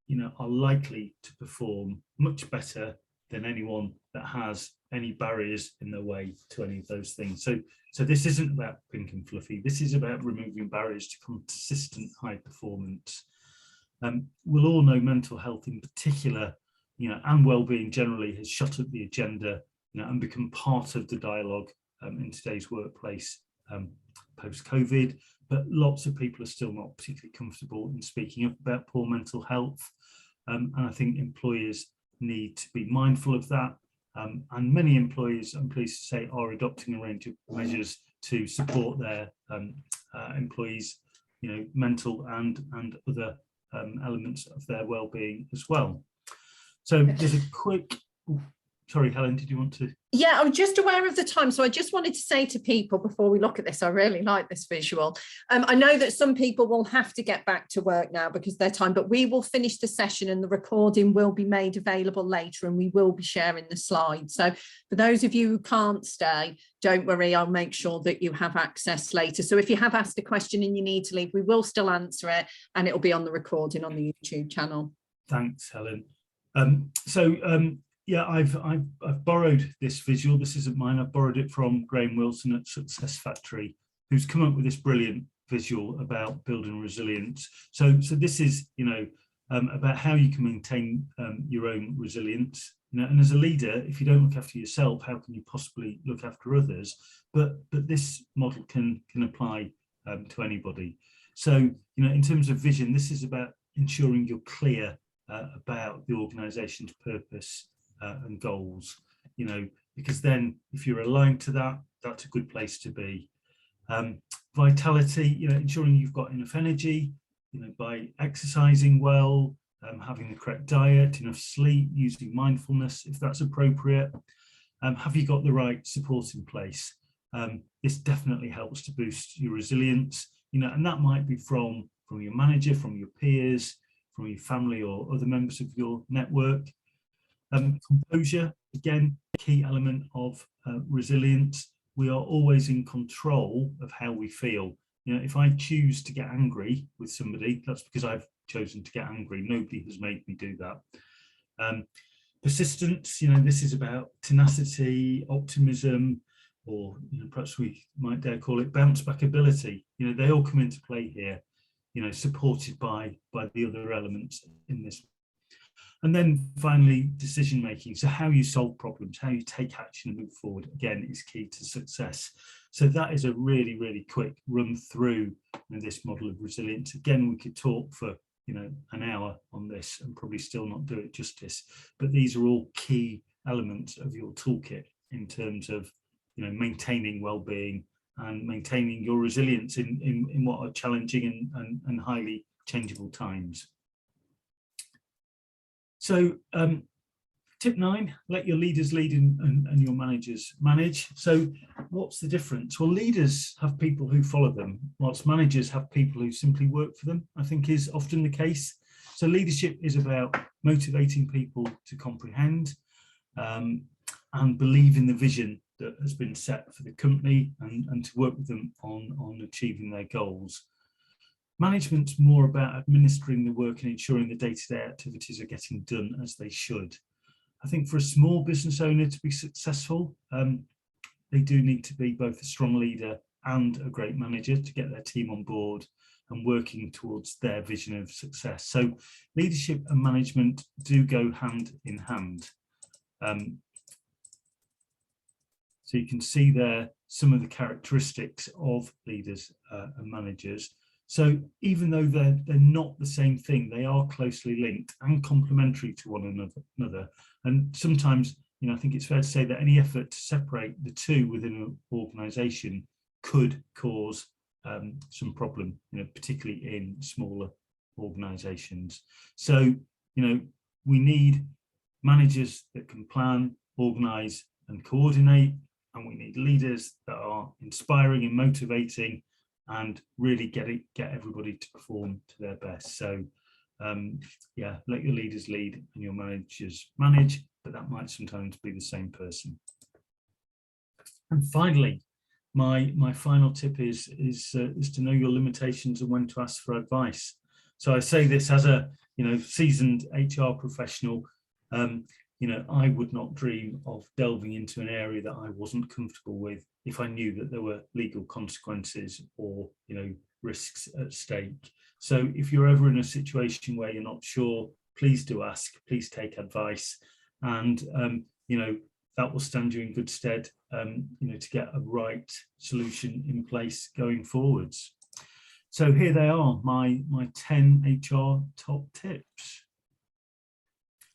you know, are likely to perform much better than anyone that has any barriers in their way to any of those things. So this isn't about pink and fluffy. This is about removing barriers to consistent high performance. We'll all know mental health in particular, you know, and well-being generally has shot up the agenda, you know, and become part of the dialogue in today's workplace post-COVID. But lots of people are still not particularly comfortable in speaking up about poor mental health, and I think employers need to be mindful of that. And many employers, I'm pleased to say, are adopting a range of measures to support their employees, you know, mental and other elements of their well-being as well. So there's a quick, sorry, Helen, did you want to? Yeah, I'm just aware of the time. So I just wanted to say to people before we look at this, I really like this visual. I know that some people will have to get back to work now because their time, but we will finish the session and the recording will be made available later and we will be sharing the slides. So for those of you who can't stay, don't worry, I'll make sure that you have access later. So if you have asked a question and you need to leave, we will still answer it and it'll be on the recording on the YouTube channel. Thanks, Helen. Yeah, I've borrowed this visual. This isn't mine. I've borrowed it from Graham Wilson at Success Factory, who's come up with this brilliant visual about building resilience. So this is, about how you can maintain your own resilience. And as a leader, if you don't look after yourself, how can you possibly look after others? But this model can apply to anybody. So, in terms of vision, this is about ensuring you're clear about the organisation's purpose and goals, because then if you're aligned to that, that's a good place to be. Vitality, ensuring you've got enough energy, by exercising well, having the correct diet, enough sleep, using mindfulness if that's appropriate. Have you got the right support in place? This definitely helps to boost your resilience, and that might be from your manager, from your peers, from your family or other members of your network. Composure, again, key element of resilience. We are always in control of how we feel. If I choose to get angry with somebody, that's because I've chosen to get angry. Nobody has made me do that. Persistence, this is about tenacity, optimism, or perhaps we might dare call it bounce back ability. They all come into play here, supported by the other elements in this. And then finally, decision making. So how you solve problems, how you take action and move forward, again, is key to success. So that is a really, really quick run through this model of resilience. Again, we could talk for an hour on this and probably still not do it justice. But these are all key elements of your toolkit in terms of maintaining well-being and maintaining your resilience in what are challenging and highly changeable times. So tip 9, let your leaders lead and your managers manage. So what's the difference? Well, leaders have people who follow them, whilst managers have people who simply work for them, I think is often the case. So leadership is about motivating people to comprehend and believe in the vision that has been set for the company and to work with them on achieving their goals. Management's more about administering the work and ensuring the day-to-day activities are getting done as they should. I think for a small business owner to be successful, they do need to be both a strong leader and a great manager to get their team on board and working towards their vision of success. So leadership and management do go hand in hand. So you can see there some of the characteristics of leaders and managers. So even though they're not the same thing, they are closely linked and complementary to one another. And sometimes, I think it's fair to say that any effort to separate the two within an organisation could cause some problem, particularly in smaller organisations. So, we need managers that can plan, organise and coordinate, and we need leaders that are inspiring and motivating and really get everybody to perform to their best. So yeah, let your leaders lead and your managers manage, but that might sometimes be the same person. And finally, my final tip is to know your limitations and when to ask for advice. So I say this as a seasoned HR professional. I would not dream of delving into an area that I wasn't comfortable with if I knew that there were legal consequences or risks at stake. So if you're ever in a situation where you're not sure, please do ask, please take advice, and that will stand you in good stead to get a right solution in place going forwards. So here they are, my 10 HR top tips.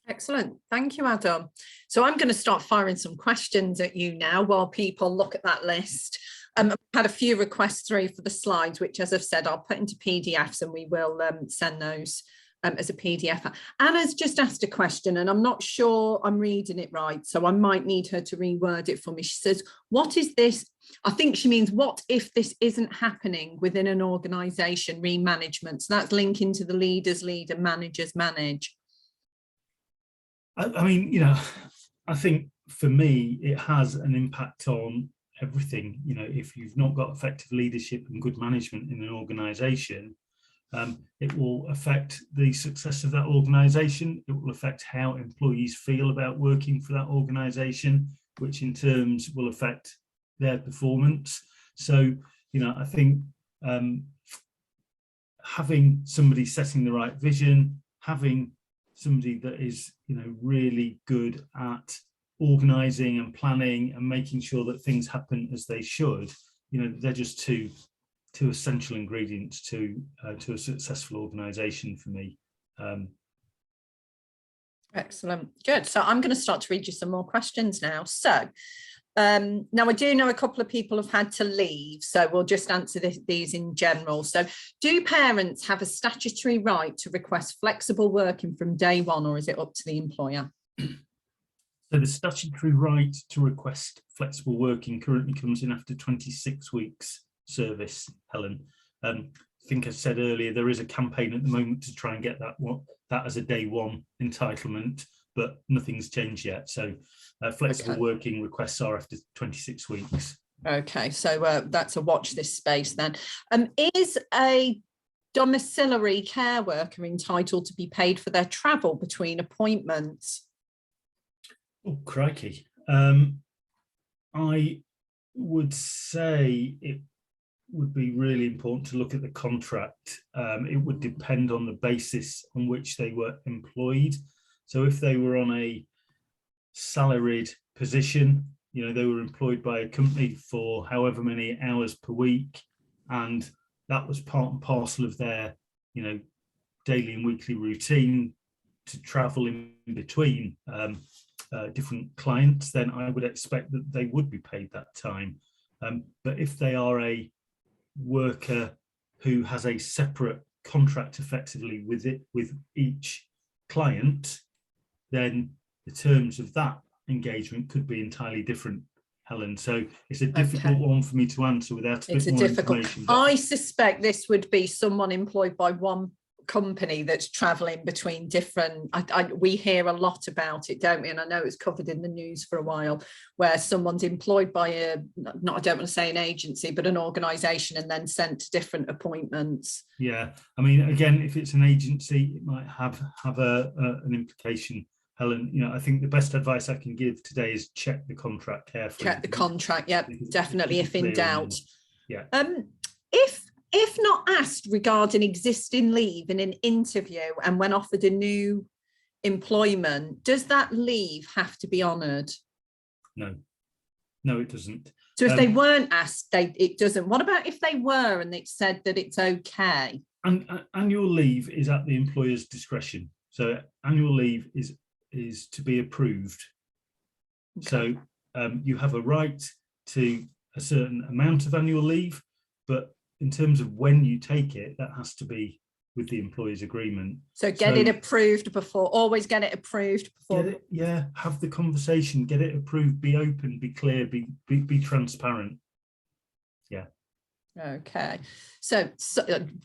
Excellent. Thank you, Adam. So I'm going to start firing some questions at you now while people look at that list. I've had a few requests through for the slides, which, as I've said, I'll put into PDFs and we will send those as a PDF. Anna's just asked a question, and I'm not sure I'm reading it right, so I might need her to reword it for me. She says, what is this? I think she means, what if this isn't happening within an organisation, re-management? So that's linking to the leaders lead and managers manage. I mean, you know, I think for me, it has an impact on everything. You know, if you've not got effective leadership and good management in an organisation, it will affect the success of that organisation. It will affect how employees feel about working for that organisation, which in terms will affect their performance. So, you know, I think having somebody setting the right vision, having somebody that is, you know, really good at organising and planning and making sure that things happen as they should, you know, they're just two essential ingredients to a successful organisation for me. Excellent, good. So I'm going to start to read you some more questions now. So now I do know a couple of people have had to leave, so we'll just answer these in general. So do parents have a statutory right to request flexible working from day one, or is it up to the employer? So the statutory right to request flexible working currently comes in after 26 weeks service, Helen. I think I said earlier, there is a campaign at the moment to try and get that as a day one entitlement, but nothing's changed yet. So flexible working requests are after 26 weeks. Okay, so that's a watch this space then. Is a domiciliary care worker entitled to be paid for their travel between appointments? Oh, crikey. I would say it would be really important to look at the contract. It would depend on the basis on which they were employed. So if they were on a salaried position, you know, they were employed by a company for however many hours per week, and that was part and parcel of their, you know, daily and weekly routine to travel in between different clients, then I would expect that they would be paid that time. But if they are a worker who has a separate contract effectively with each client, then the terms of that engagement could be entirely different, Helen. So it's a difficult one for me to answer without a bit more information. I suspect this would be someone employed by one company that's traveling between different, we hear a lot about it, don't we? And I know it's covered in the news for a while, where someone's employed by I don't want to say an agency, but an organisation, and then sent to different appointments. Yeah, I mean, again, if it's an agency, it might have an implication, Helen. You know, I think the best advice I can give today is check the contract carefully. Check the contract, yeah, definitely, if in doubt. Yeah. If not asked regarding existing leave in an interview and when offered a new employment, does that leave have to be honoured? No, it doesn't. So if they weren't asked, it doesn't. What about if they were and they said that it's okay? And annual leave is at the employer's discretion. So annual leave is to be approved. Okay. So you have a right to a certain amount of annual leave, but in terms of when you take it, that has to be with the employer's agreement. So get it approved before, always get it approved before. Have the conversation, get it approved, be open, be clear, be transparent. Yeah. Okay. So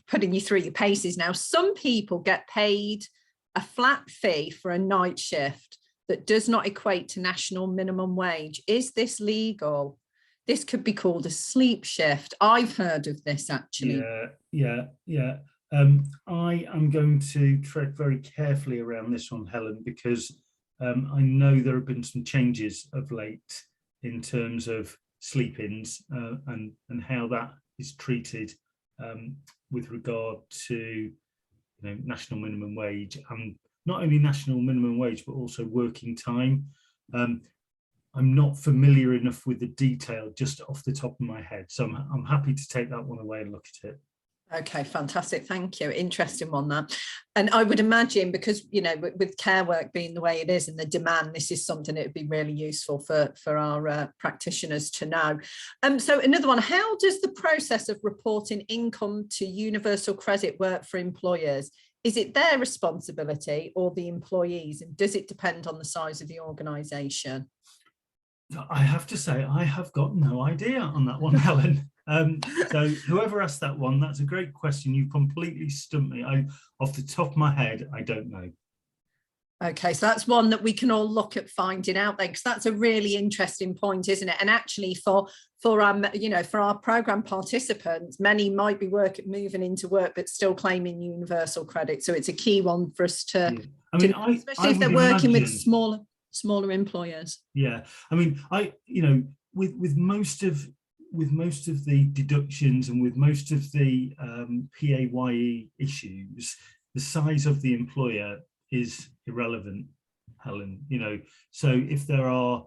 putting you through your paces now, some people get paid a flat fee for a night shift that does not equate to national minimum wage. Is this legal? This could be called a sleep shift. I've heard of this, actually. Yeah. I am going to tread very carefully around this one, Helen, because I know there have been some changes of late in terms of sleep-ins and how that is treated with regard to, national minimum wage, and not only national minimum wage, but also working time. I'm not familiar enough with the detail just off the top of my head, so I'm happy to take that one away and look at it. Okay, fantastic. Thank you. Interesting one, that. And I would imagine, because, with care work being the way it is and the demand, this is something that would be really useful for our practitioners to know. So another one, how does the process of reporting income to universal credit work for employers? is it their responsibility or the employees? And does it depend on the size of the organisation? I have to say, I have got no idea on that one, Helen. So whoever asked that one, that's a great question. You completely stumped me. Off the top of my head, I don't know. Okay, so that's one that we can all look at finding out then, because that's a really interesting point, isn't it? And actually for our program participants, many might be moving into work but still claiming universal credit. So it's a key one for us to, especially if they're working with smaller employers. Yeah, I mean, with most of the deductions and with most of the PAYE issues, the size of the employer is irrelevant, Helen. So if there are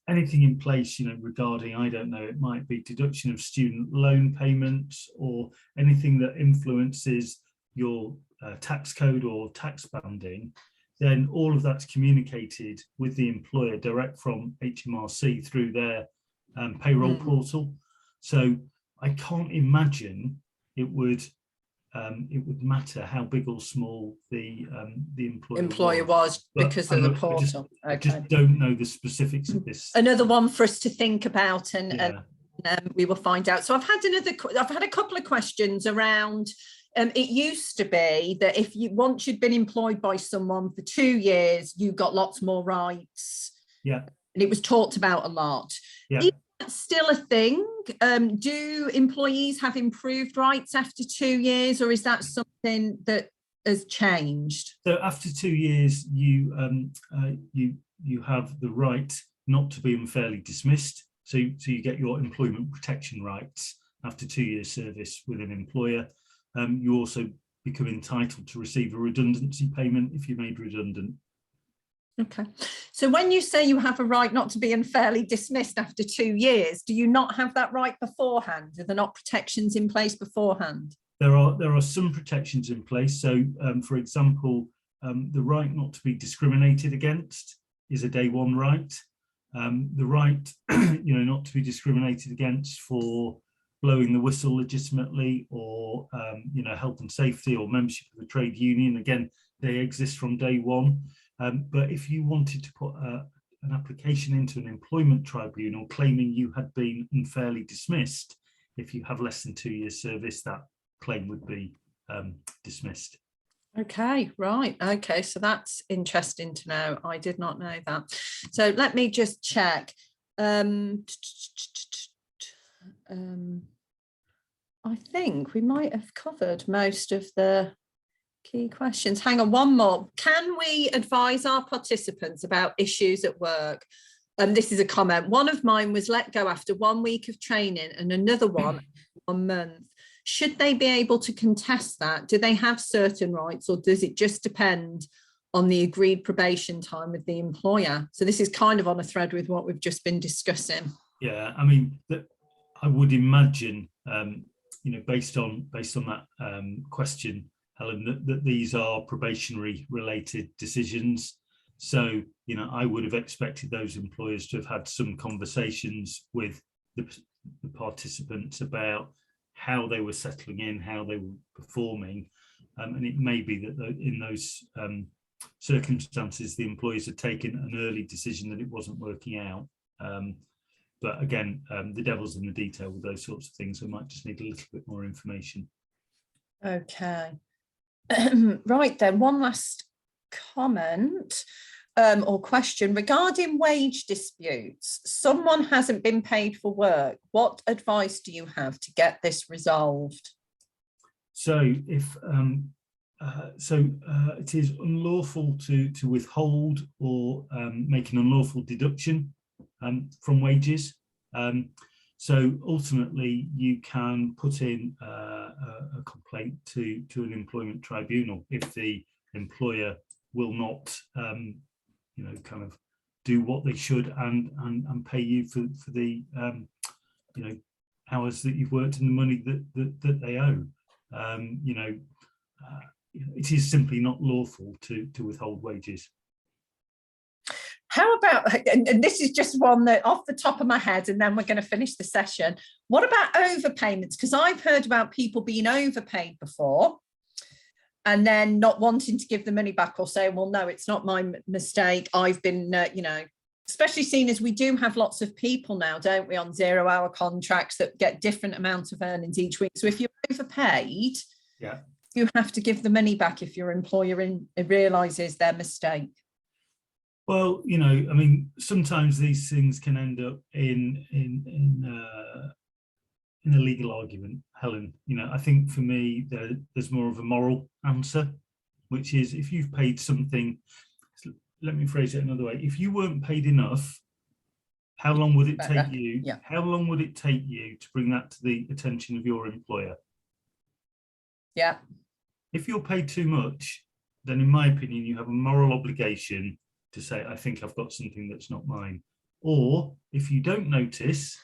anything in place, regarding, I don't know, it might be deduction of student loan payments or anything that influences your tax code or tax banding, then all of that's communicated with the employer direct from HMRC through their payroll portal. So I can't imagine it would matter how big or small the employer was because of the portal. I just don't know the specifics of this. Another one for us to think about, and we will find out. So I've had a couple of questions around. It used to be that once you'd been employed by someone for 2 years, you got lots more rights. Yeah, and it was talked about a lot. Yeah. That's still a thing. Do employees have improved rights after 2 years, or is that something that has changed? So after 2 years, you have the right not to be unfairly dismissed. So you get your employment protection rights after 2 years service with an employer. You also become entitled to receive a redundancy payment if you're made redundant. Okay, so when you say you have a right not to be unfairly dismissed after 2 years, do you not have that right beforehand? Are there not protections in place beforehand? There are some protections in place. So, for example, the right not to be discriminated against is a day one right. The right, not to be discriminated against for blowing the whistle legitimately, or health and safety, or membership of a trade union. Again, they exist from day one. But if you wanted to put an application into an employment tribunal claiming you had been unfairly dismissed, if you have less than 2 years service, that claim would be dismissed. Okay, right. Okay, so that's interesting to know. I did not know that. So let me just check. I think we might have covered most of the key questions. Hang on, one more. Can we advise our participants about issues at work? This is a comment. One of mine was let go after 1 week of training and another one 1 month. Should they be able to contest that? Do they have certain rights, or does it just depend on the agreed probation time with the employer? So this is kind of on a thread with what we've just been discussing. Yeah, I mean, I would imagine, based on that question, Helen, that these are probationary related decisions. So, I would have expected those employers to have had some conversations with the participants about how they were settling in, how they were performing. And it may be that in those circumstances, the employers had taken an early decision that it wasn't working out. But again, the devil's in the detail with those sorts of things. We might just need a little bit more information. Okay. Right then, one last comment or question regarding wage disputes. Someone hasn't been paid for work. What advice do you have to get this resolved? So if it is unlawful to withhold or make an unlawful deduction from wages. So ultimately, you can put in a complaint to an employment tribunal if the employer will not, kind of do what they should and pay you for the hours that you've worked and the money that they owe. It is simply not lawful to withhold wages. How about, and this is just one that off the top of my head, and then we're going to finish the session. What about overpayments? Because I've heard about people being overpaid before and then not wanting to give the money back or saying, well, no, it's not my mistake. I've been, especially seeing as we do have lots of people now, don't we, on 0-hour contracts that get different amounts of earnings each week. So if you're overpaid, you have to give the money back if your employer realizes their mistake. Well, I mean, sometimes these things can end up in a legal argument, Helen. I think for me, there's more of a moral answer, which is if you've paid something, let me phrase it another way. If you weren't paid enough, how long would it take you? Yeah. How long would it take you to bring that to the attention of your employer? Yeah. If you're paid too much, then in my opinion, you have a moral obligation to say, I think I've got something that's not mine. Or if you don't notice,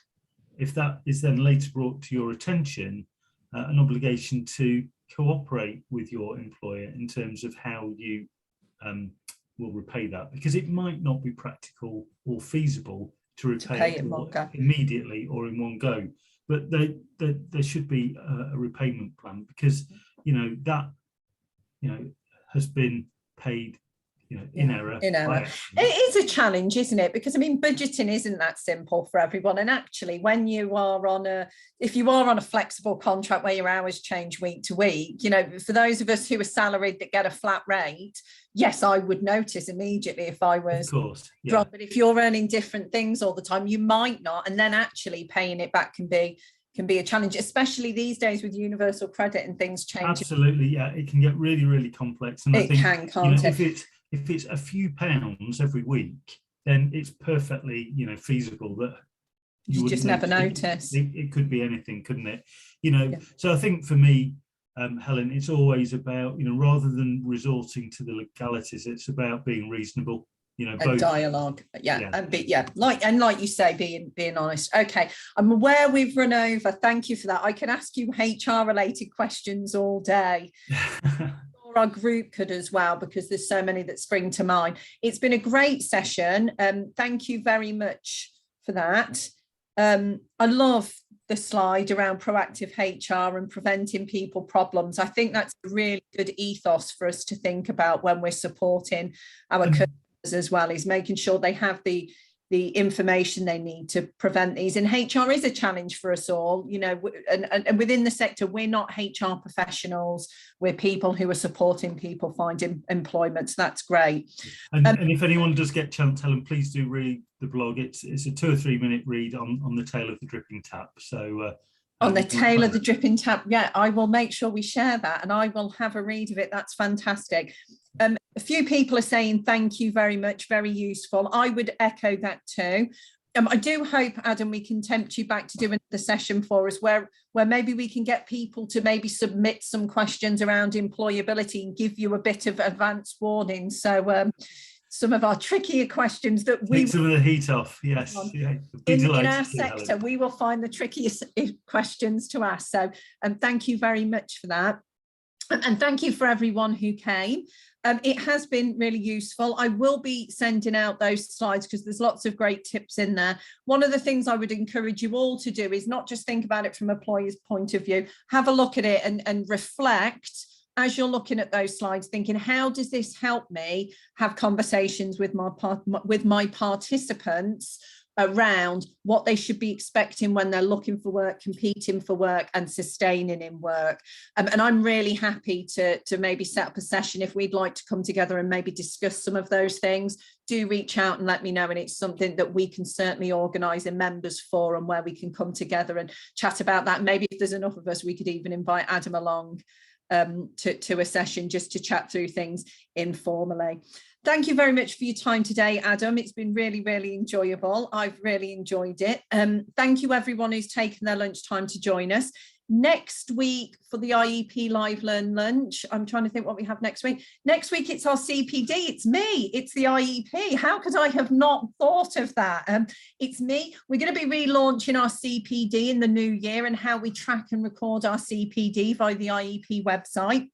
if that is then later brought to your attention, an obligation to cooperate with your employer in terms of how you will repay that, because it might not be practical or feasible to repay it immediately or in one go. But there should be a repayment plan, because that has been paid in error. It is a challenge, isn't it? Because I mean, budgeting isn't that simple for everyone. And actually, when you are if you are on a flexible contract where your hours change week to week, for those of us who are salaried that get a flat rate, yes, I would notice immediately if I was. Of course, yeah. But if you're earning different things all the time, you might not. And then actually paying it back can be a challenge, especially these days with universal credit and things changing. Absolutely, yeah. It can get really, really complex. And I think, can't it? If it's a few pounds every week, then it's perfectly, feasible that you just never notice. It could be anything, couldn't it? So I think for me, Helen, it's always about, rather than resorting to the legalities, it's about being reasonable. Both. Dialogue, like you say, being honest. Okay, I'm aware we've run over. Thank you for that. I can ask you HR related questions all day. Our group could as well, because there's so many that spring to mind. It's been a great session. Thank you very much for that. I love the slide around proactive HR and preventing people problems. I think that's a really good ethos for us to think about when we're supporting our customers as well, is making sure they have the information they need to prevent these. And HR is a challenge for us all, and within the sector, we're not HR professionals. We're people who are supporting people finding employment. So that's great. And if anyone does get a chance, Helen, please do read the blog. It's a 2 or 3 minute read on the tail of the dripping tap. So on the tail of the dripping tap. Yeah, I will make sure we share that and I will have a read of it. That's fantastic. A few people are saying thank you very much, very useful. I would echo that too. I do hope, Adam, we can tempt you back to doing the session for us where maybe we can get people to maybe submit some questions around employability and give you a bit of advance warning. So some of our trickier questions that we take some of the heat off. Yes, yeah, in our sector, we will find the trickiest questions to ask. So thank you very much for that. And thank you for everyone who came. It has been really useful. I will be sending out those slides because there's lots of great tips in there. One of the things I would encourage you all to do is not just think about it from an employer's point of view, have a look at it and reflect as you're looking at those slides, thinking, how does this help me have conversations with my participants around what they should be expecting when they're looking for work, competing for work and sustaining in work. And I'm really happy to maybe set up a session if we'd like to come together and maybe discuss some of those things. Do reach out and let me know, and it's something that we can certainly organise a members forum where we can come together and chat about that. Maybe if there's enough of us, we could even invite Adam along to a session just to chat through things informally. Thank you very much for your time today, Adam. It's been really, really enjoyable. I've really enjoyed it. Thank you everyone who's taken their lunchtime to join us. Next week for the IEP Live Learn Lunch, I'm trying to think what we have next week. Next week, it's our CPD. It's me. It's the IEP. How could I have not thought of that? It's me. We're going to be relaunching our CPD in the new year and how we track and record our CPD via the IEP website.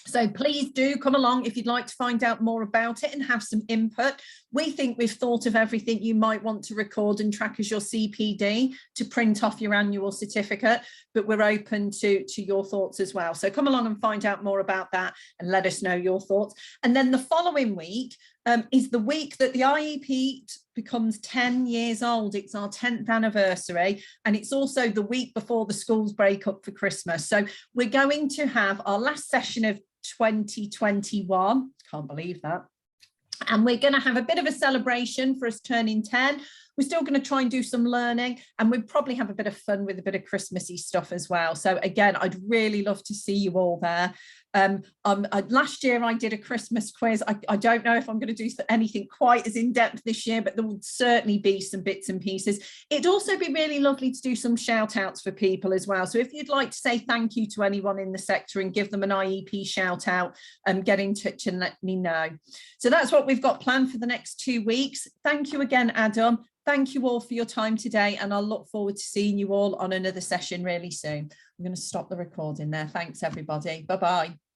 So please do come along if you'd like to find out more about it and have some input. We think we've thought of everything you might want to record and track as your CPD to print off your annual certificate, but we're open to your thoughts as well. So come along and find out more about that and let us know your thoughts. And then the following week is the week that the IEP becomes 10 years old. It's our 10th anniversary, and it's also the week before the schools break up for Christmas. So we're going to have our last session of 2021, can't believe that, and we're going to have a bit of a celebration for us turning 10. We're still going to try and do some learning, and we'll probably have a bit of fun with a bit of Christmassy stuff as well. So again, I'd really love to see you all there. Last year I did a Christmas quiz. I don't know if I'm going to do anything quite as in-depth this year, but there will certainly be some bits and pieces. It'd also be really lovely to do some shout outs for people as well. So if you'd like to say thank you to anyone in the sector and give them an IEP shout out, get in touch and let me know. So that's what we've got planned for the next 2 weeks. Thank you again, Adam. Thank you all for your time today, and I'll look forward to seeing you all on another session really soon. I'm going to stop the recording there. Thanks, everybody. Bye-bye.